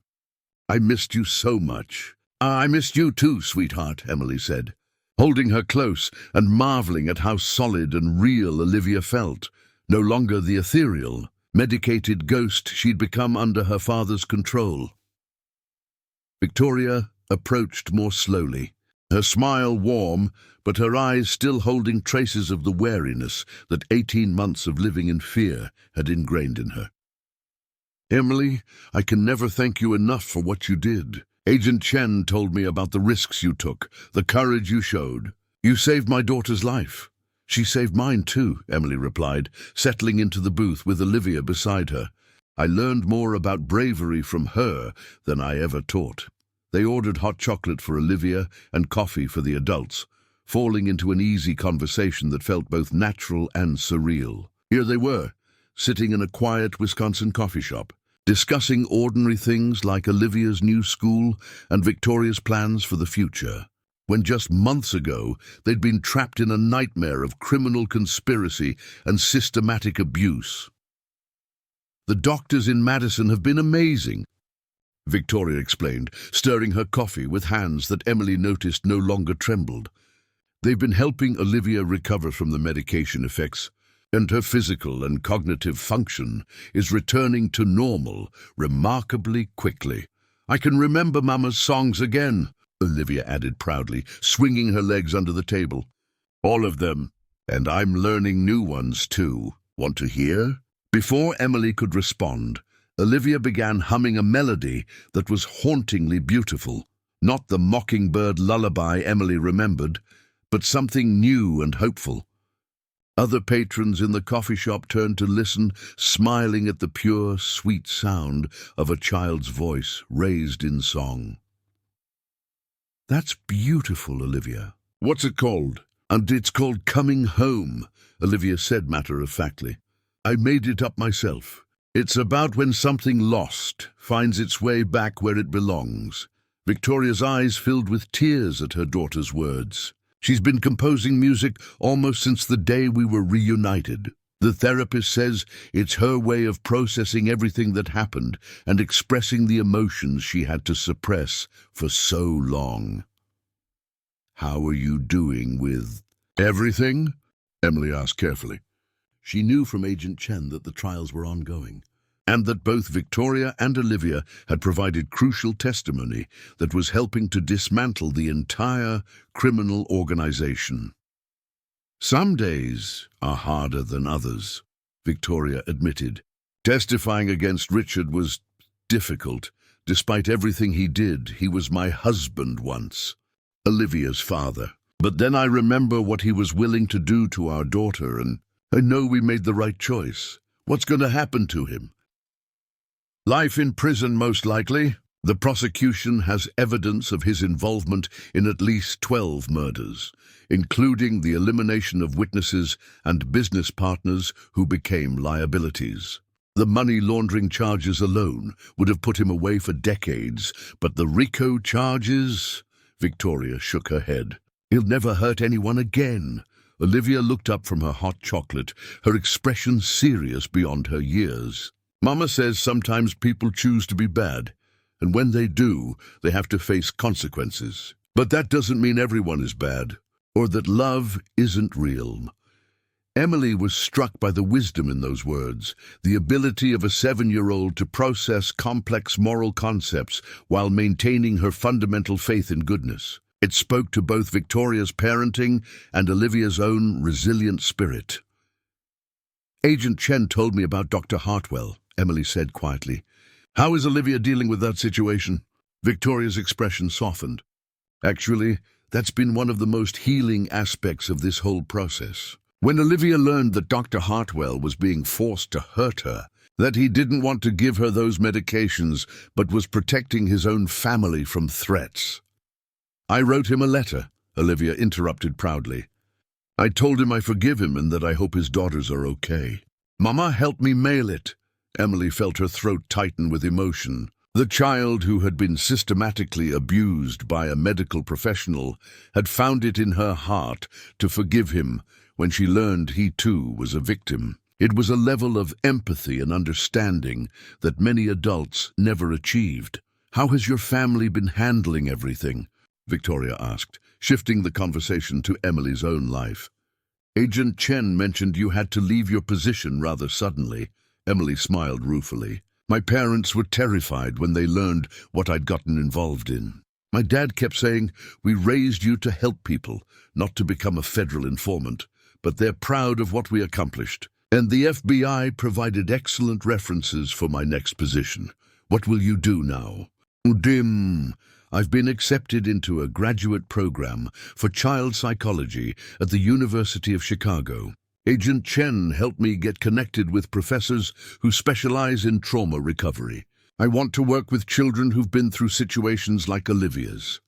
"I missed you so much." "I missed you too, sweetheart," Emily said, holding her close and marveling at how solid and real Olivia felt, no longer the ethereal, medicated ghost she'd become under her father's control. Victoria approached more slowly, her smile warm, but her eyes still holding traces of the wariness that 18 months of living in fear had ingrained in her. "Emily, I can never thank you enough for what you did. Agent Chen told me about the risks you took, the courage you showed. You saved my daughter's life." "She saved mine too," Emily replied, settling into the booth with Olivia beside her. "I learned more about bravery from her than I ever taught." They ordered hot chocolate for Olivia and coffee for the adults, falling into an easy conversation that felt both natural and surreal. Here they were, sitting in a quiet Wisconsin coffee shop, discussing ordinary things like Olivia's new school and Victoria's plans for the future, when just months ago they'd been trapped in a nightmare of criminal conspiracy and systematic abuse. "The doctors in Madison have been amazing," Victoria explained, stirring her coffee with hands that Emily noticed no longer trembled. "They've been helping Olivia recover from the medication effects, and her physical and cognitive function is returning to normal remarkably quickly. I can remember Mama's songs again," Olivia added proudly, swinging her legs under the table. "All of them. And I'm learning new ones too. Want to hear?" Before Emily could respond, Olivia began humming a melody that was hauntingly beautiful. Not the mockingbird lullaby Emily remembered, but something new and hopeful. Other patrons in the coffee shop turned to listen, smiling at the pure, sweet sound of a child's voice raised in song. "That's beautiful, Olivia." "What's it called?" "And it's called Coming Home," Olivia said matter-of-factly. "I made it up myself. It's about when something lost finds its way back where it belongs." Victoria's eyes filled with tears at her daughter's words. "She's been composing music almost since the day we were reunited. The therapist says it's her way of processing everything that happened and expressing the emotions she had to suppress for so long." "How are you doing with everything?" Emily asked carefully. She knew from Agent Chen that the trials were ongoing, and that both Victoria and Olivia had provided crucial testimony that was helping to dismantle the entire criminal organization. "Some days are harder than others," Victoria admitted. "Testifying against Richard was difficult. Despite everything he did, he was my husband once, Olivia's father. But then I remember what he was willing to do to our daughter, and I know we made the right choice. What's going to happen to him?" "Life in prison, most likely. The prosecution has evidence of his involvement in at least 12 murders, including the elimination of witnesses and business partners who became liabilities. The money laundering charges alone would have put him away for decades, but the RICO charges..." Victoria shook her head. "He'll never hurt anyone again." Olivia looked up from her hot chocolate, her expression serious beyond her years. "Mama says sometimes people choose to be bad, and when they do, they have to face consequences. But that doesn't mean everyone is bad, or that love isn't real." Emily was struck by the wisdom in those words, the ability of a 7-year-old to process complex moral concepts while maintaining her fundamental faith in goodness. It spoke to both Victoria's parenting and Olivia's own resilient spirit. "Agent Chen told me about Dr. Hartwell," Emily said quietly. "How is Olivia dealing with that situation?" Victoria's expression softened. "Actually, that's been one of the most healing aspects of this whole process. When Olivia learned that Dr. Hartwell was being forced to hurt her, that he didn't want to give her those medications but was protecting his own family from threats. "I wrote him a letter," Olivia interrupted proudly. "I told him I forgive him and that I hope his daughters are okay." "Mama, help me mail it." Emily felt her throat tighten with emotion. The child who had been systematically abused by a medical professional had found it in her heart to forgive him when she learned he too was a victim. It was a level of empathy and understanding that many adults never achieved. "How has your family been handling everything?" Victoria asked, shifting the conversation to Emily's own life. "Agent Chen mentioned you had to leave your position rather suddenly." Emily smiled ruefully. "My parents were terrified when they learned what I'd gotten involved in. My dad kept saying, 'We raised you to help people, not to become a federal informant,' but they're proud of what we accomplished. And the FBI provided excellent references for my next position. What will you do now?" "Dim. I've been accepted into a graduate program for child psychology at the University of Chicago. Agent Chen helped me get connected with professors who specialize in trauma recovery. I want to work with children who've been through situations like Olivia's."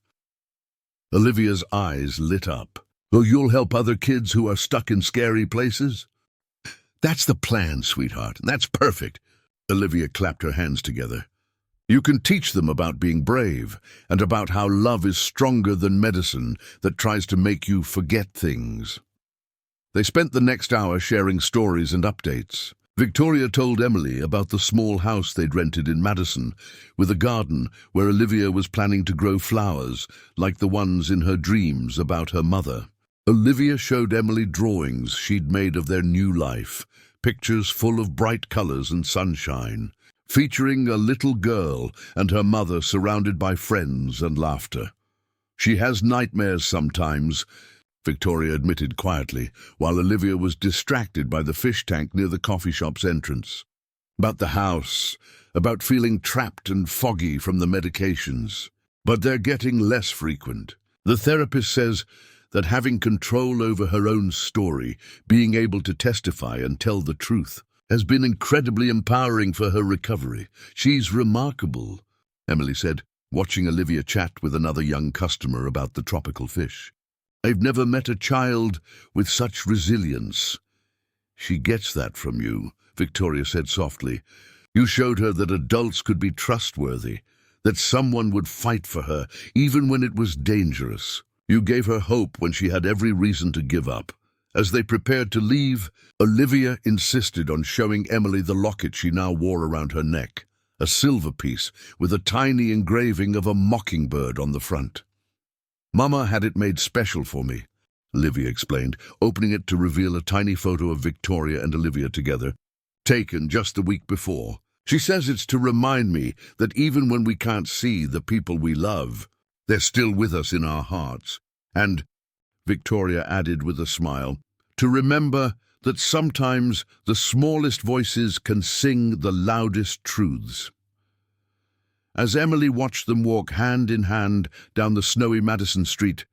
Olivia's eyes lit up. "Oh, you'll help other kids who are stuck in scary places?" "That's the plan, sweetheart. That's perfect." Olivia clapped her hands together. "You can teach them about being brave and about how love is stronger than medicine that tries to make you forget things." They spent the next hour sharing stories and updates. Victoria told Emily about the small house they'd rented in Madison, with a garden where Olivia was planning to grow flowers like the ones in her dreams about her mother. Olivia showed Emily drawings she'd made of their new life, pictures full of bright colors and sunshine, featuring a little girl and her mother surrounded by friends and laughter. "She has nightmares sometimes," Victoria admitted quietly, while Olivia was distracted by the fish tank near the coffee shop's entrance. "About the house, about feeling trapped and foggy from the medications. But they're getting less frequent. The therapist says that having control over her own story, being able to testify and tell the truth, has been incredibly empowering for her recovery. She's remarkable," Emily said, watching Olivia chat with another young customer about the tropical fish. "I've never met a child with such resilience." "She gets that from you," Victoria said softly. "You showed her that adults could be trustworthy, that someone would fight for her, even when it was dangerous. You gave her hope when she had every reason to give up." As they prepared to leave, Olivia insisted on showing Emily the locket she now wore around her neck, a silver piece with a tiny engraving of a mockingbird on the front. "Mama had it made special for me," Olivia explained, opening it to reveal a tiny photo of Victoria and Olivia together, taken just the week before. "She says it's to remind me that even when we can't see the people we love, they're still with us in our hearts. And," Victoria added with a smile, "to remember that sometimes the smallest voices can sing the loudest truths." As Emily watched them walk hand in hand down the snowy Madison Street,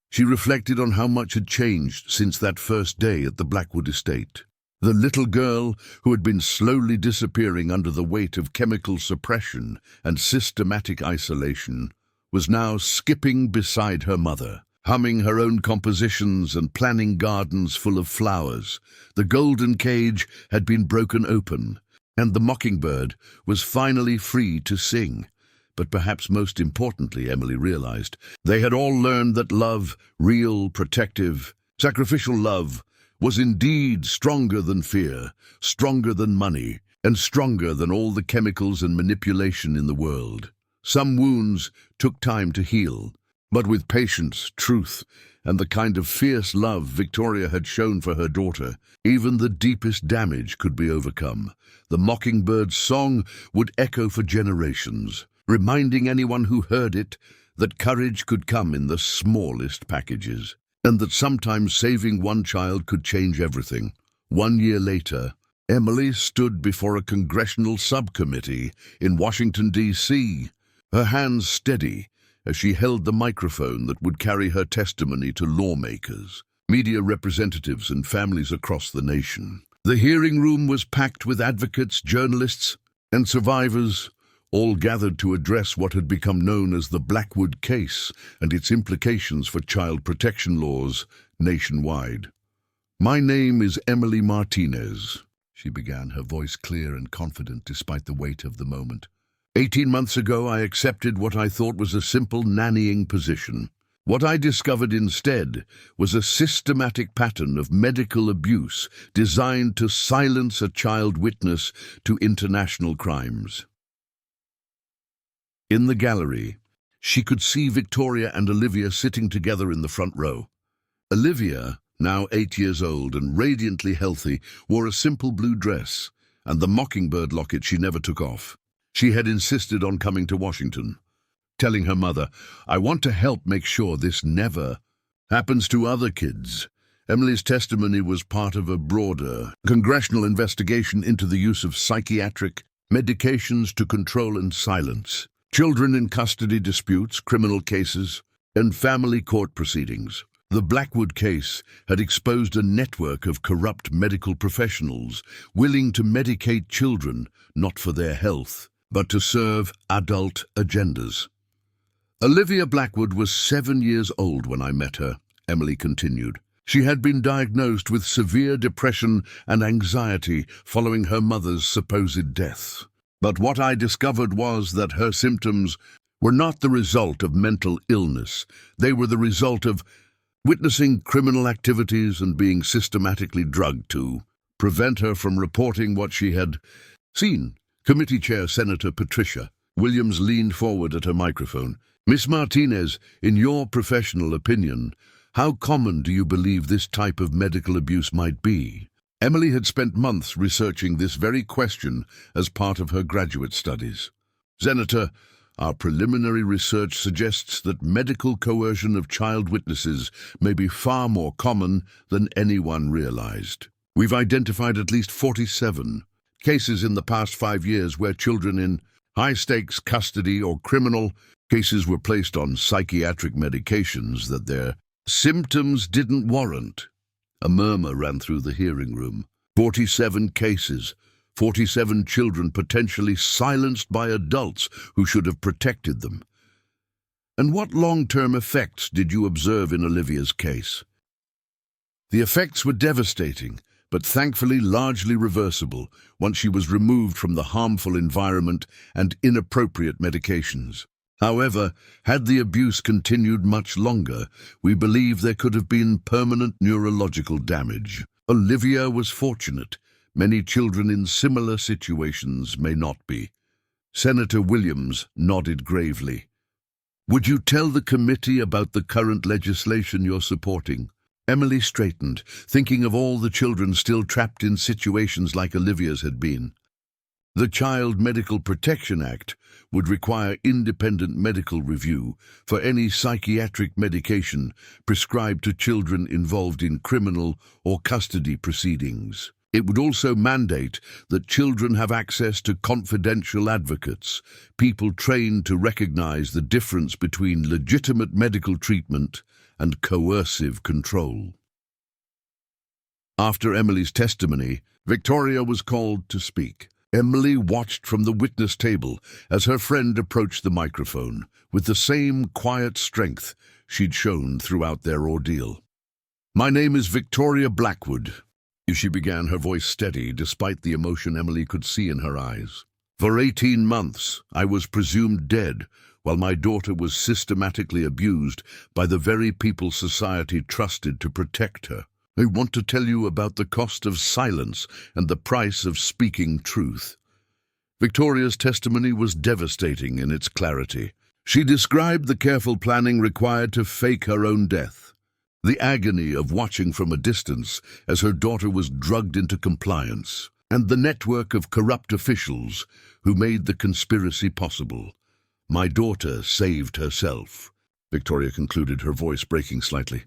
she reflected on how much had changed since that first day at the Blackwood estate. The little girl, who had been slowly disappearing under the weight of chemical suppression and systematic isolation, was now skipping beside her mother, humming her own compositions and planning gardens full of flowers. The golden cage had been broken open, and the mockingbird was finally free to sing. But perhaps most importantly, Emily realized, they had all learned that love, real, protective, sacrificial love, was indeed stronger than fear, stronger than money, and stronger than all the chemicals and manipulation in the world. Some wounds took time to heal, but with patience, truth, and the kind of fierce love Victoria had shown for her daughter, even the deepest damage could be overcome. The mockingbird's song would echo for generations, reminding anyone who heard it that courage could come in the smallest packages, and that sometimes saving one child could change everything. 1 year later, Emily stood before a congressional subcommittee in Washington, D.C., her hands steady as she held the microphone that would carry her testimony to lawmakers. media representatives and families across the nation. The hearing room was packed with advocates, journalists, and survivors, all gathered to address what had become known as the Blackwood case and its implications for child protection laws nationwide. "My name is Emily Martinez," she began, her voice clear and confident despite the weight of the moment. 18 months ago, I accepted what I thought was a simple nannying position. What I discovered instead was a systematic pattern of medical abuse designed to silence a child witness to international crimes. In the gallery, she could see Victoria and Olivia sitting together in the front row. Olivia, now 8 years old and radiantly healthy, wore a simple blue dress and the mockingbird locket she never took off. She had insisted on coming to Washington, telling her mother, "I want to help make sure this never happens to other kids." Emily's testimony was part of a broader congressional investigation into the use of psychiatric medications to control and silence children in custody disputes, criminal cases, and family court proceedings. The Blackwood case had exposed a network of corrupt medical professionals willing to medicate children not for their health, but to serve adult agendas. Olivia Blackwood was 7 years old when I met her, Emily continued. She had been diagnosed with severe depression and anxiety following her mother's supposed death. But what I discovered was that her symptoms were not the result of mental illness. They were the result of witnessing criminal activities and being systematically drugged to prevent her from reporting what she had seen. Committee Chair Senator Patricia Williams leaned forward at her microphone. "Miss Martinez, in your professional opinion, how common do you believe this type of medical abuse might be?" Emily had spent months researching this very question as part of her graduate studies. "Senator, our preliminary research suggests that medical coercion of child witnesses may be far more common than anyone realized. We've identified at least 47 cases in the past 5 years where children in high-stakes custody or criminal cases were placed on psychiatric medications that their symptoms didn't warrant." A murmur ran through the hearing room. 47 cases, 47 children potentially silenced by adults who should have protected them. "And what long-term effects did you observe in Olivia's case?" "The effects were devastating, but thankfully largely reversible once she was removed from the harmful environment and inappropriate medications. However, had the abuse continued much longer, we believe there could have been permanent neurological damage. Olivia was fortunate. Many children in similar situations may not be." Senator Williams nodded gravely. "Would you tell the committee about the current legislation you're supporting?" Emily straightened, thinking of all the children still trapped in situations like Olivia's had been. The Child Medical Protection Act would require independent medical review for any psychiatric medication prescribed to children involved in criminal or custody proceedings. It would also mandate that children have access to confidential advocates, people trained to recognize the difference between legitimate medical treatment and coercive control. After Emily's testimony, Victoria was called to speak. Emily watched from the witness table as her friend approached the microphone with the same quiet strength she'd shown throughout their ordeal. "My name is Victoria Blackwood," she began, her voice steady despite the emotion Emily could see in her eyes. "For 18 months, I was presumed dead while my daughter was systematically abused by the very people society trusted to protect her. I want to tell you about the cost of silence and the price of speaking truth." Victoria's testimony was devastating in its clarity. She described the careful planning required to fake her own death, the agony of watching from a distance as her daughter was drugged into compliance, and the network of corrupt officials who made the conspiracy possible. "My daughter saved herself," Victoria concluded, her voice breaking slightly.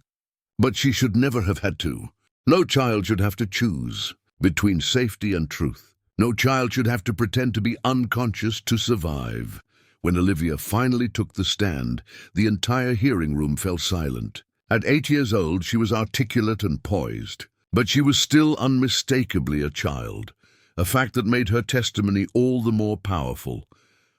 "But she should never have had to. No child should have to choose between safety and truth. No child should have to pretend to be unconscious to survive." When Olivia finally took the stand, the entire hearing room fell silent. At 8 years old, she was articulate and poised, but she was still unmistakably a child, a fact that made her testimony all the more powerful.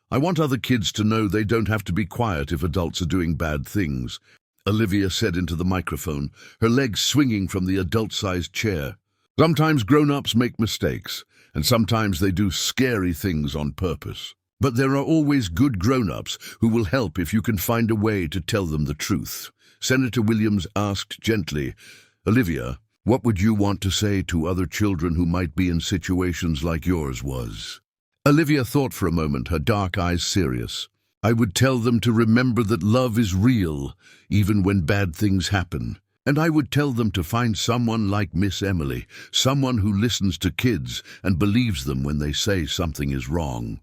"I want other kids to know they don't have to be quiet if adults are doing bad things," Olivia said into the microphone, her legs swinging from the adult-sized chair. "Sometimes grown-ups make mistakes, and sometimes they do scary things on purpose. But there are always good grown-ups who will help if you can find a way to tell them the truth." Senator Williams asked gently, "Olivia, what would you want to say to other children who might be in situations like yours was?" Olivia thought for a moment, her dark eyes serious. "I would tell them to remember that love is real, even when bad things happen. And I would tell them to find someone like Miss Emily, someone who listens to kids and believes them when they say something is wrong."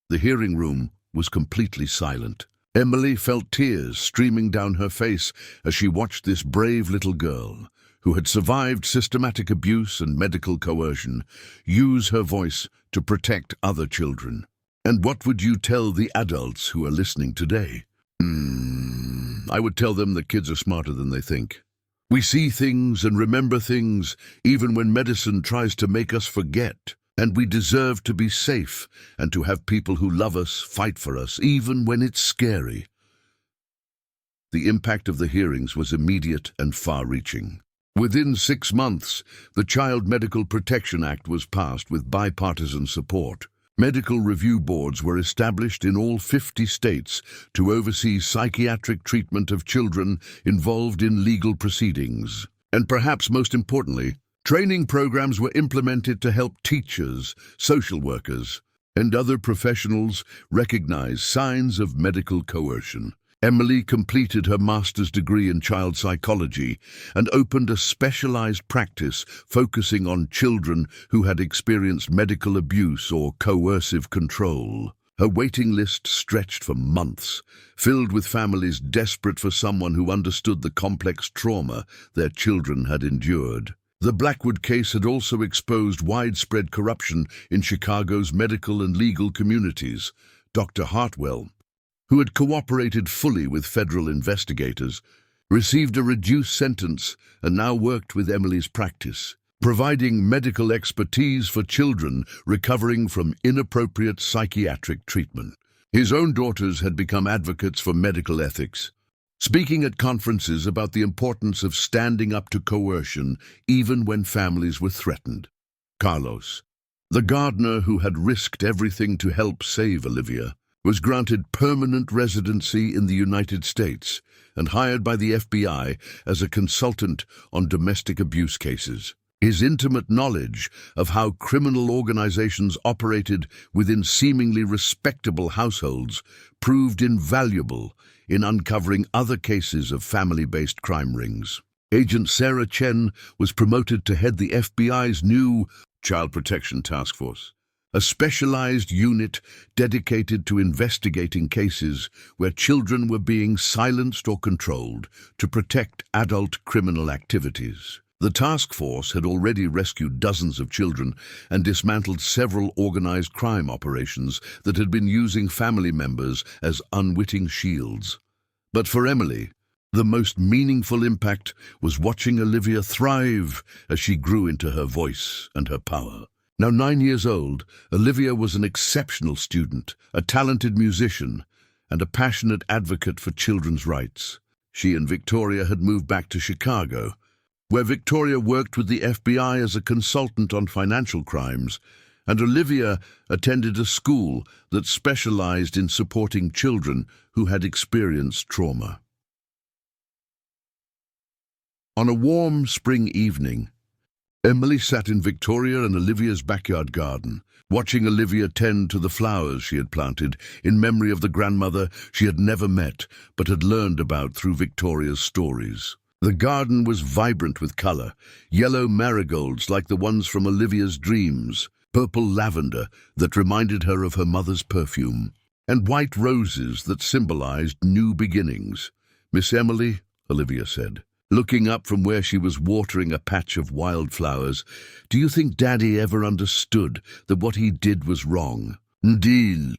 The hearing room was completely silent. Emily felt tears streaming down her face as she watched this brave little girl, who had survived systematic abuse and medical coercion, use her voice to protect other children. "And what would you tell the adults who are listening today?" I would tell them that kids are smarter than they think. We see things and remember things even when medicine tries to make us forget. And we deserve to be safe and to have people who love us fight for us, even when it's scary. The impact of the hearings was immediate and far-reaching. Within 6 months, the Child Medical Protection Act was passed with bipartisan support. Medical review boards were established in all 50 states to oversee psychiatric treatment of children involved in legal proceedings. And perhaps most importantly, training programs were implemented to help teachers, social workers, and other professionals recognize signs of medical coercion. Emily completed her master's degree in child psychology and opened a specialized practice focusing on children who had experienced medical abuse or coercive control. Her waiting list stretched for months, filled with families desperate for someone who understood the complex trauma their children had endured. The Blackwood case had also exposed widespread corruption in Chicago's medical and legal communities. Dr. Hartwell, who had cooperated fully with federal investigators, received a reduced sentence and now worked with Emily's practice, providing medical expertise for children recovering from inappropriate psychiatric treatment. His own daughters had become advocates for medical ethics, speaking at conferences about the importance of standing up to coercion even when families were threatened. Carlos, the gardener who had risked everything to help save Olivia, was granted permanent residency in the United States and hired by the FBI as a consultant on domestic abuse cases. His intimate knowledge of how criminal organizations operated within seemingly respectable households proved invaluable in uncovering other cases of family-based crime rings. Agent Sarah Chen was promoted to head the FBI's new Child Protection Task Force, a specialized unit dedicated to investigating cases where children were being silenced or controlled to protect adult criminal activities. The task force had already rescued dozens of children and dismantled several organized crime operations that had been using family members as unwitting shields. But for Emily, the most meaningful impact was watching Olivia thrive as she grew into her voice and her power. Now 9 years old, Olivia was an exceptional student, a talented musician, and a passionate advocate for children's rights. She and Victoria had moved back to Chicago, where Victoria worked with the FBI as a consultant on financial crimes, and Olivia attended a school that specialized in supporting children who had experienced trauma. On a warm spring evening, Emily sat in Victoria and Olivia's backyard garden, watching Olivia tend to the flowers she had planted in memory of the grandmother she had never met but had learned about through Victoria's stories. The garden was vibrant with color, yellow marigolds like the ones from Olivia's dreams, purple lavender that reminded her of her mother's perfume, and white roses that symbolized new beginnings. "Miss Emily," Olivia said, looking up from where she was watering a patch of wildflowers, "do you think Daddy ever understood that what he did was wrong?" "Indeed."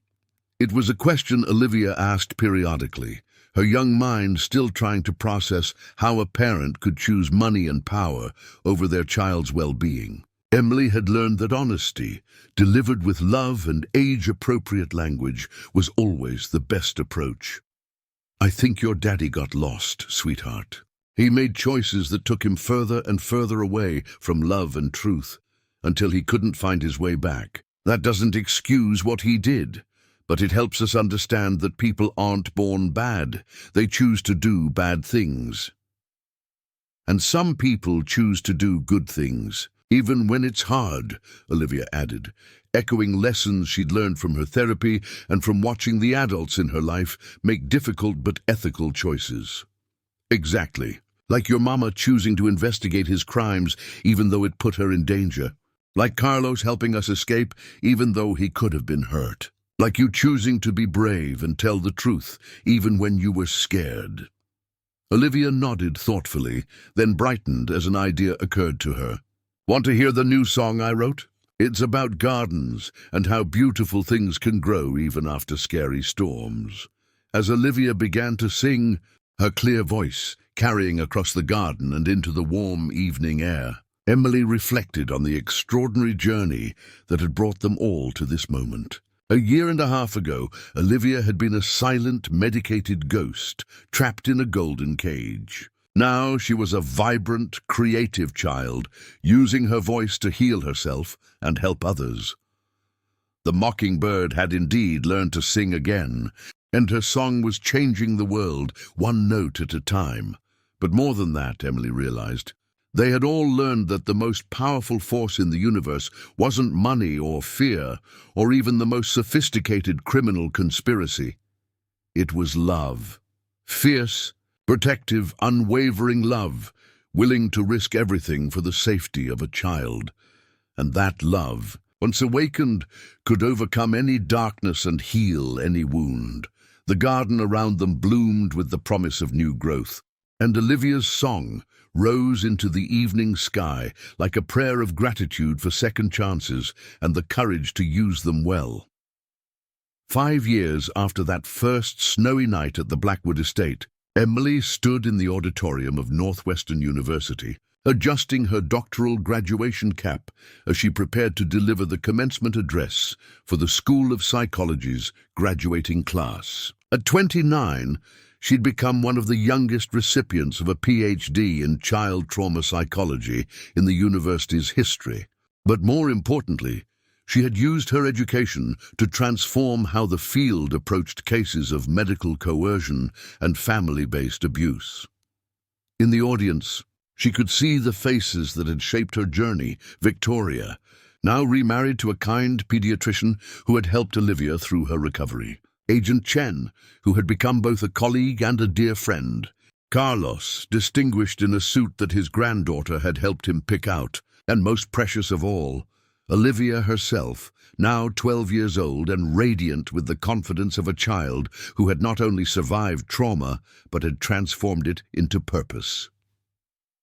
It was a question Olivia asked periodically, her young mind still trying to process how a parent could choose money and power over their child's well-being. Emily had learned that honesty, delivered with love and age-appropriate language, was always the best approach. "I think your daddy got lost, sweetheart. He made choices that took him further and further away from love and truth, until he couldn't find his way back. That doesn't excuse what he did, but it helps us understand that people aren't born bad. They choose to do bad things. And some people choose to do good things, even when it's hard," Olivia added, echoing lessons she'd learned from her therapy and from watching the adults in her life make difficult but ethical choices. "Exactly. Like your mama choosing to investigate his crimes even though it put her in danger. Like Carlos helping us escape even though he could have been hurt. Like you choosing to be brave and tell the truth even when you were scared." Olivia nodded thoughtfully, then brightened as an idea occurred to her. "Want to hear the new song I wrote? It's about gardens and how beautiful things can grow even after scary storms." As Olivia began to sing, her clear voice carrying across the garden and into the warm evening air, Emily reflected on the extraordinary journey that had brought them all to this moment. A year and a half ago, Olivia had been a silent, medicated ghost, trapped in a golden cage. Now she was a vibrant, creative child, using her voice to heal herself and help others. The mockingbird had indeed learned to sing again, and her song was changing the world, one note at a time. But more than that, Emily realized. They had all learned that the most powerful force in the universe wasn't money or fear, or even the most sophisticated criminal conspiracy. It was love. Fierce, protective, unwavering love, willing to risk everything for the safety of a child. And that love, once awakened, could overcome any darkness and heal any wound. The garden around them bloomed with the promise of new growth, and Olivia's song rose into the evening sky like a prayer of gratitude for second chances and the courage to use them well. 5 years after that first snowy night at the Blackwood estate, Emily stood in the auditorium of Northwestern University, adjusting her doctoral graduation cap as she prepared to deliver the commencement address for the School of Psychology's graduating class. At 29, she'd become one of the youngest recipients of a PhD in child trauma psychology in the university's history. But more importantly, she had used her education to transform how the field approached cases of medical coercion and family-based abuse. In the audience, she could see the faces that had shaped her journey. Victoria, now remarried to a kind pediatrician who had helped Olivia through her recovery. Agent Chen, who had become both a colleague and a dear friend. Carlos, distinguished in a suit that his granddaughter had helped him pick out. And most precious of all, Olivia herself, now 12 years old and radiant with the confidence of a child who had not only survived trauma, but had transformed it into purpose.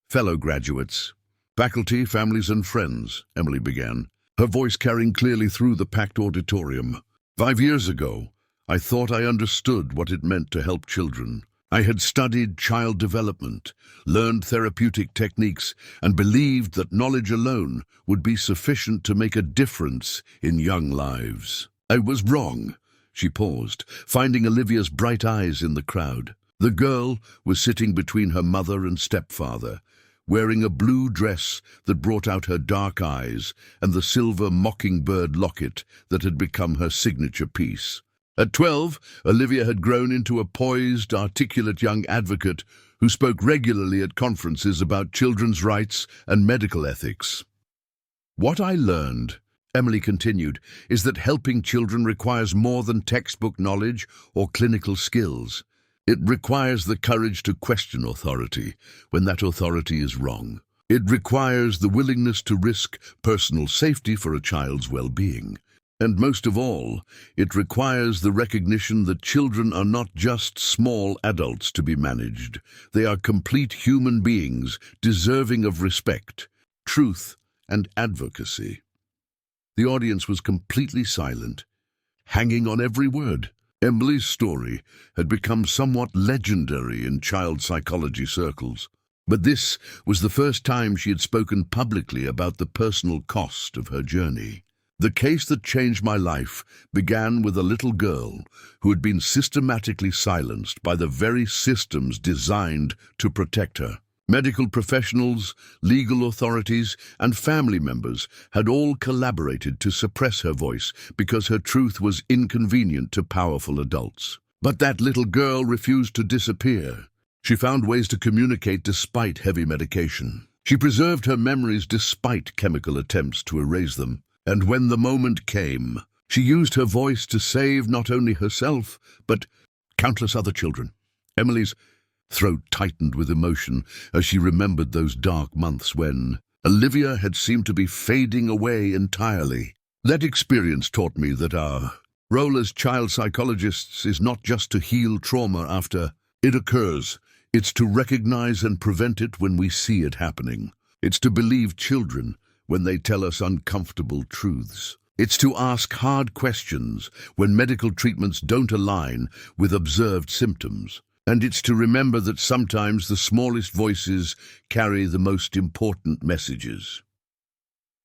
"Fellow graduates, faculty, families and friends," Emily began, her voice carrying clearly through the packed auditorium. 5 years ago, I thought I understood what it meant to help children. I had studied child development, learned therapeutic techniques, and believed that knowledge alone would be sufficient to make a difference in young lives. I was wrong. She paused, finding Olivia's bright eyes in the crowd. The girl was sitting between her mother and stepfather, wearing a blue dress that brought out her dark eyes and the silver mockingbird locket that had become her signature piece. At 12, Olivia had grown into a poised, articulate young advocate who spoke regularly at conferences about children's rights and medical ethics. "What I learned," Emily continued, "is that helping children requires more than textbook knowledge or clinical skills. It requires the courage to question authority when that authority is wrong. It requires the willingness to risk personal safety for a child's well-being. And most of all, it requires the recognition that children are not just small adults to be managed. They are complete human beings deserving of respect, truth, and advocacy." The audience was completely silent, hanging on every word. Emily's story had become somewhat legendary in child psychology circles, but this was the first time she had spoken publicly about the personal cost of her journey. The case that changed my life began with a little girl who had been systematically silenced by the very systems designed to protect her. Medical professionals, legal authorities, and family members had all collaborated to suppress her voice because her truth was inconvenient to powerful adults. But that little girl refused to disappear. She found ways to communicate despite heavy medication. She preserved her memories despite chemical attempts to erase them. And when the moment came, she used her voice to save not only herself, but countless other children. Emily's throat tightened with emotion as she remembered those dark months when Olivia had seemed to be fading away entirely. That experience taught me that our role as child psychologists is not just to heal trauma after it occurs. It's to recognize and prevent it when we see it happening. It's to believe children when they tell us uncomfortable truths. It's to ask hard questions when medical treatments don't align with observed symptoms. And it's to remember that sometimes the smallest voices carry the most important messages.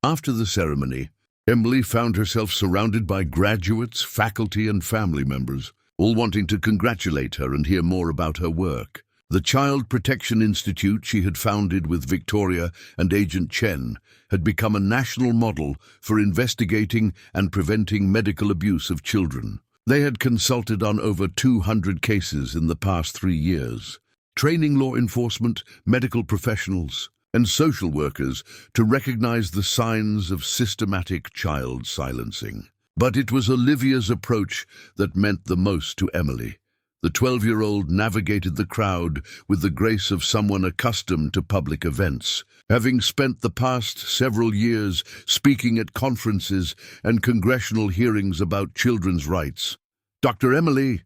After the ceremony, Emily found herself surrounded by graduates, faculty, and family members, all wanting to congratulate her and hear more about her work. The Child Protection Institute she had founded with Victoria and Agent Chen had become a national model for investigating and preventing medical abuse of children. They had consulted on over 200 cases in the past 3 years, training law enforcement, medical professionals, and social workers to recognize the signs of systematic child silencing. But it was Olivia's approach that meant the most to Emily. The 12-year-old navigated the crowd with the grace of someone accustomed to public events, having spent the past several years speaking at conferences and congressional hearings about children's rights. "Dr. Emily,"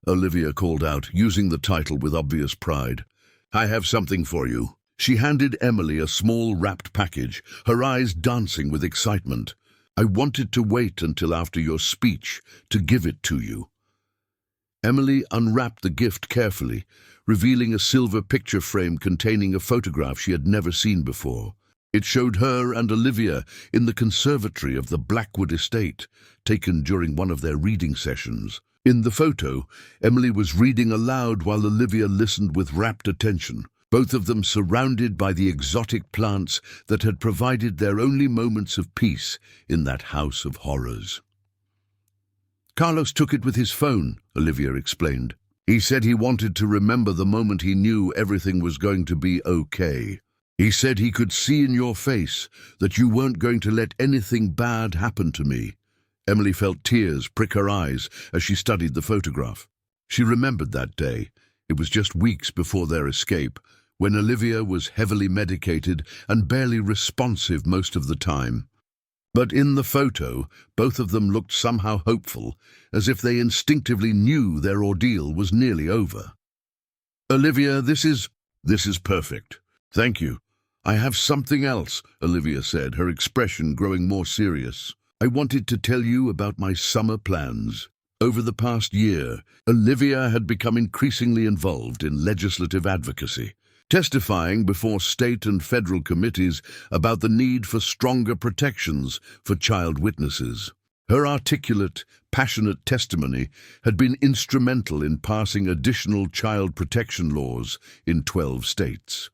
Olivia called out, using the title with obvious pride. "I have something for you." She handed Emily a small wrapped package, her eyes dancing with excitement. "I wanted to wait until after your speech to give it to you." Emily unwrapped the gift carefully, revealing a silver picture frame containing a photograph she had never seen before. It showed her and Olivia in the conservatory of the Blackwood estate, taken during one of their reading sessions. In the photo, Emily was reading aloud while Olivia listened with rapt attention, both of them surrounded by the exotic plants that had provided their only moments of peace in that house of horrors. "Carlos took it with his phone," Olivia explained. "He said he wanted to remember the moment he knew everything was going to be okay. He said he could see in your face that you weren't going to let anything bad happen to me." Emily felt tears prick her eyes as she studied the photograph. She remembered that day. It was just weeks before their escape, when Olivia was heavily medicated and barely responsive most of the time. But in the photo, both of them looked somehow hopeful, as if they instinctively knew their ordeal was nearly over. "Olivia, this is perfect. Thank you. I have something else," Olivia said, her expression growing more serious. "I wanted to tell you about my summer plans." Over the past year, Olivia had become increasingly involved in legislative advocacy, testifying before state and federal committees about the need for stronger protections for child witnesses. Her articulate, passionate testimony had been instrumental in passing additional child protection laws in 12 states.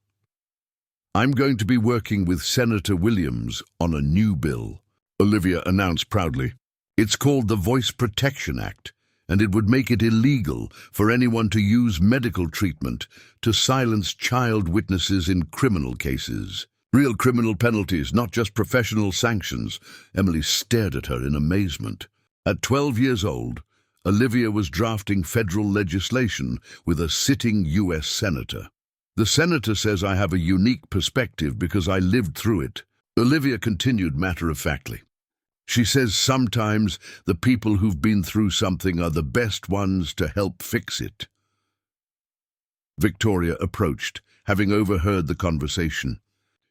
"I'm going to be working with Senator Williams on a new bill," Olivia announced proudly. "It's called the Voice Protection Act, and it would make it illegal for anyone to use medical treatment to silence child witnesses in criminal cases. Real criminal penalties, not just professional sanctions." Emily stared at her in amazement. At 12 years old, Olivia was drafting federal legislation with a sitting U.S. senator. "The senator says I have a unique perspective because I lived through it," Olivia continued matter-of-factly. "She says sometimes the people who've been through something are the best ones to help fix it." Victoria approached, having overheard the conversation.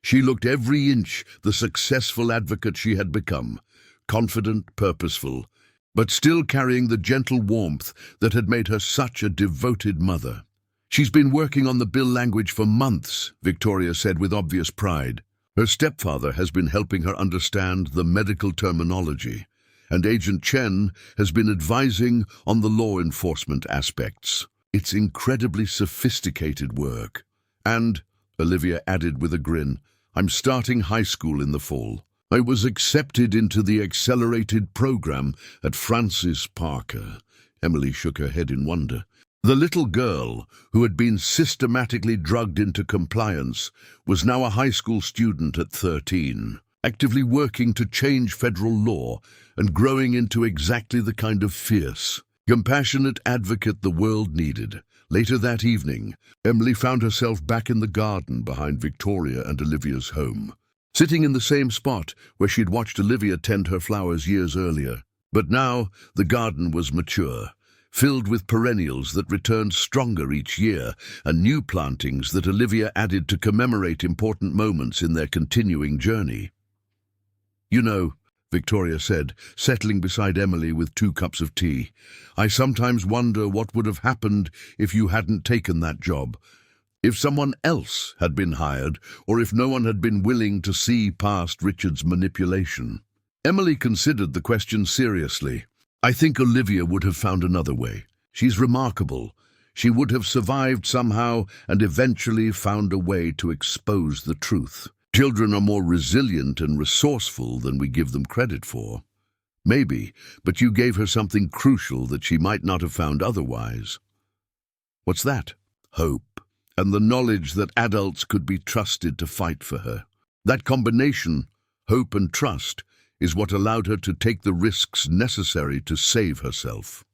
She looked every inch the successful advocate she had become, confident, purposeful, but still carrying the gentle warmth that had made her such a devoted mother. "She's been working on the Bill language for months," Victoria said with obvious pride. Her stepfather has been helping her understand the medical terminology, and Agent Chen has been advising on the law enforcement aspects. "It's incredibly sophisticated work. And," Olivia added with a grin, "I'm starting high school in the fall. I was accepted into the accelerated program at Francis Parker." Emily shook her head in wonder. The little girl, who had been systematically drugged into compliance, was now a high school student at 13, actively working to change federal law and growing into exactly the kind of fierce, compassionate advocate the world needed. Later that evening, Emily found herself back in the garden behind Victoria and Olivia's home, sitting in the same spot where she'd watched Olivia tend her flowers years earlier. But now the garden was mature, filled with perennials that returned stronger each year, and new plantings that Olivia added to commemorate important moments in their continuing journey. "You know," Victoria said, settling beside Emily with 2 cups of tea, "I sometimes wonder what would have happened if you hadn't taken that job. If someone else had been hired, or if no one had been willing to see past Richard's manipulation." Emily considered the question seriously. "I think Olivia would have found another way. She's remarkable. She would have survived somehow and eventually found a way to expose the truth. Children are more resilient and resourceful than we give them credit for. Maybe, but you gave her something crucial that she might not have found otherwise." "What's that?" "Hope, and the knowledge that adults could be trusted to fight for her. That combination, hope and trust, is what allowed her to take the risks necessary to save herself."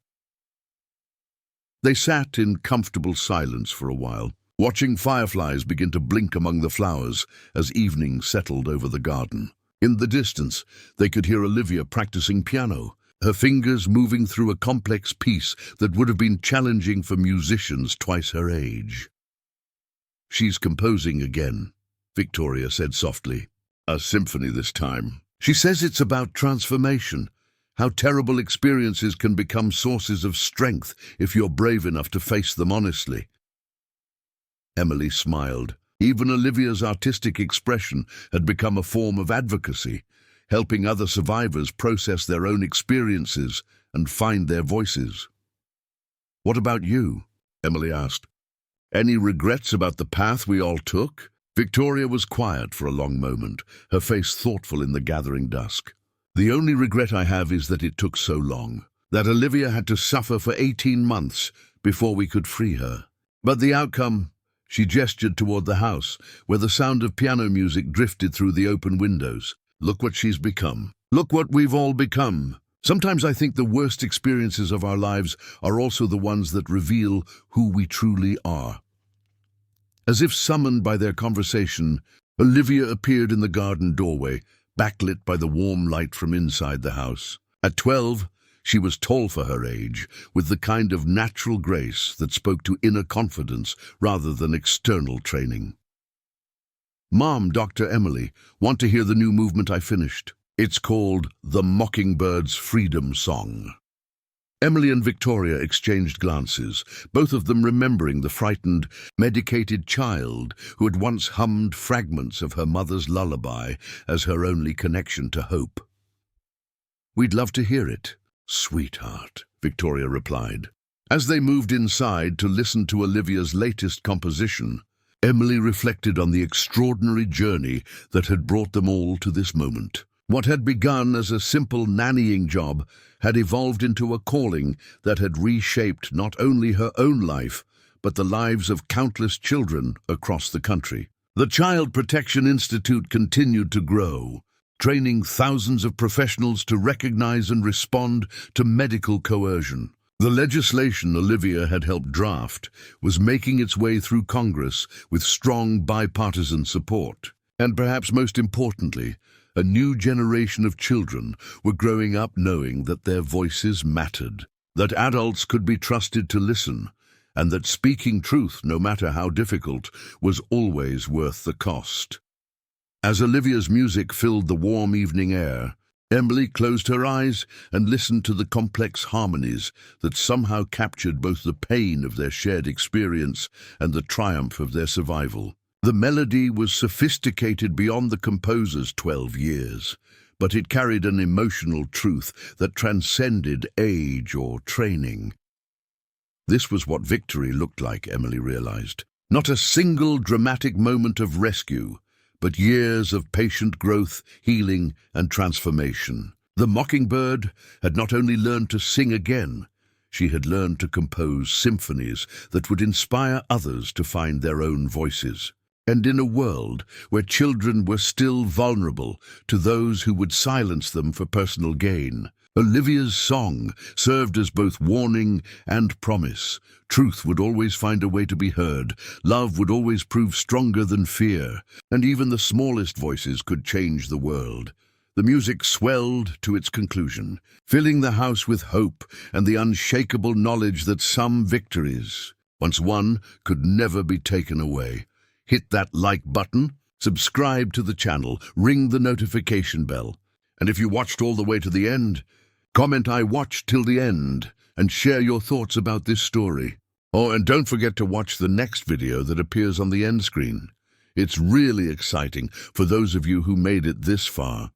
They sat in comfortable silence for a while, watching fireflies begin to blink among the flowers as evening settled over the garden. In the distance, they could hear Olivia practicing piano, her fingers moving through a complex piece that would have been challenging for musicians twice her age. "She's composing again," Victoria said softly. "A symphony this time. She says it's about transformation, how terrible experiences can become sources of strength if you're brave enough to face them honestly." Emily smiled. Even Olivia's artistic expression had become a form of advocacy, helping other survivors process their own experiences and find their voices. "What about you?" Emily asked. "Any regrets about the path we all took?" Victoria was quiet for a long moment, her face thoughtful in the gathering dusk. "The only regret I have is that it took so long, that Olivia had to suffer for 18 months before we could free her. But the outcome—" She gestured toward the house, where the sound of piano music drifted through the open windows. "Look what she's become. Look what we've all become." Sometimes I think the worst experiences of our lives are also the ones that reveal who we truly are. As if summoned by their conversation, Olivia appeared in the garden doorway, backlit by the warm light from inside the house. At 12, she was tall for her age, with the kind of natural grace that spoke to inner confidence rather than external training. "Mom, Dr. Emily, want to hear the new movement I finished? It's called The Mockingbird's Freedom Song." Emily and Victoria exchanged glances, both of them remembering the frightened, medicated child who had once hummed fragments of her mother's lullaby as her only connection to hope. "We'd love to hear it, sweetheart," Victoria replied. As they moved inside to listen to Olivia's latest composition, Emily reflected on the extraordinary journey that had brought them all to this moment. What had begun as a simple nannying job had evolved into a calling that had reshaped not only her own life, but the lives of countless children across the country. The Child Protection Institute continued to grow, training thousands of professionals to recognize and respond to medical coercion. The legislation Olivia had helped draft was making its way through Congress with strong bipartisan support. And perhaps most importantly, a new generation of children were growing up knowing that their voices mattered, that adults could be trusted to listen, and that speaking truth, no matter how difficult, was always worth the cost. As Olivia's music filled the warm evening air, Emily closed her eyes and listened to the complex harmonies that somehow captured both the pain of their shared experience and the triumph of their survival. The melody was sophisticated beyond the composer's 12 years, but it carried an emotional truth that transcended age or training. This was what victory looked like, Emily realized. Not a single dramatic moment of rescue, but years of patient growth, healing, and transformation. The mockingbird had not only learned to sing again, she had learned to compose symphonies that would inspire others to find their own voices. And in a world where children were still vulnerable to those who would silence them for personal gain, Olivia's song served as both warning and promise. Truth would always find a way to be heard, love would always prove stronger than fear, and even the smallest voices could change the world. The music swelled to its conclusion, filling the house with hope and the unshakable knowledge that some victories, once won, could never be taken away. Hit that like button, subscribe to the channel, ring the notification bell. And if you watched all the way to the end, comment "I watched till the end" and share your thoughts about this story. Oh, and don't forget to watch the next video that appears on the end screen. It's really exciting for those of you who made it this far.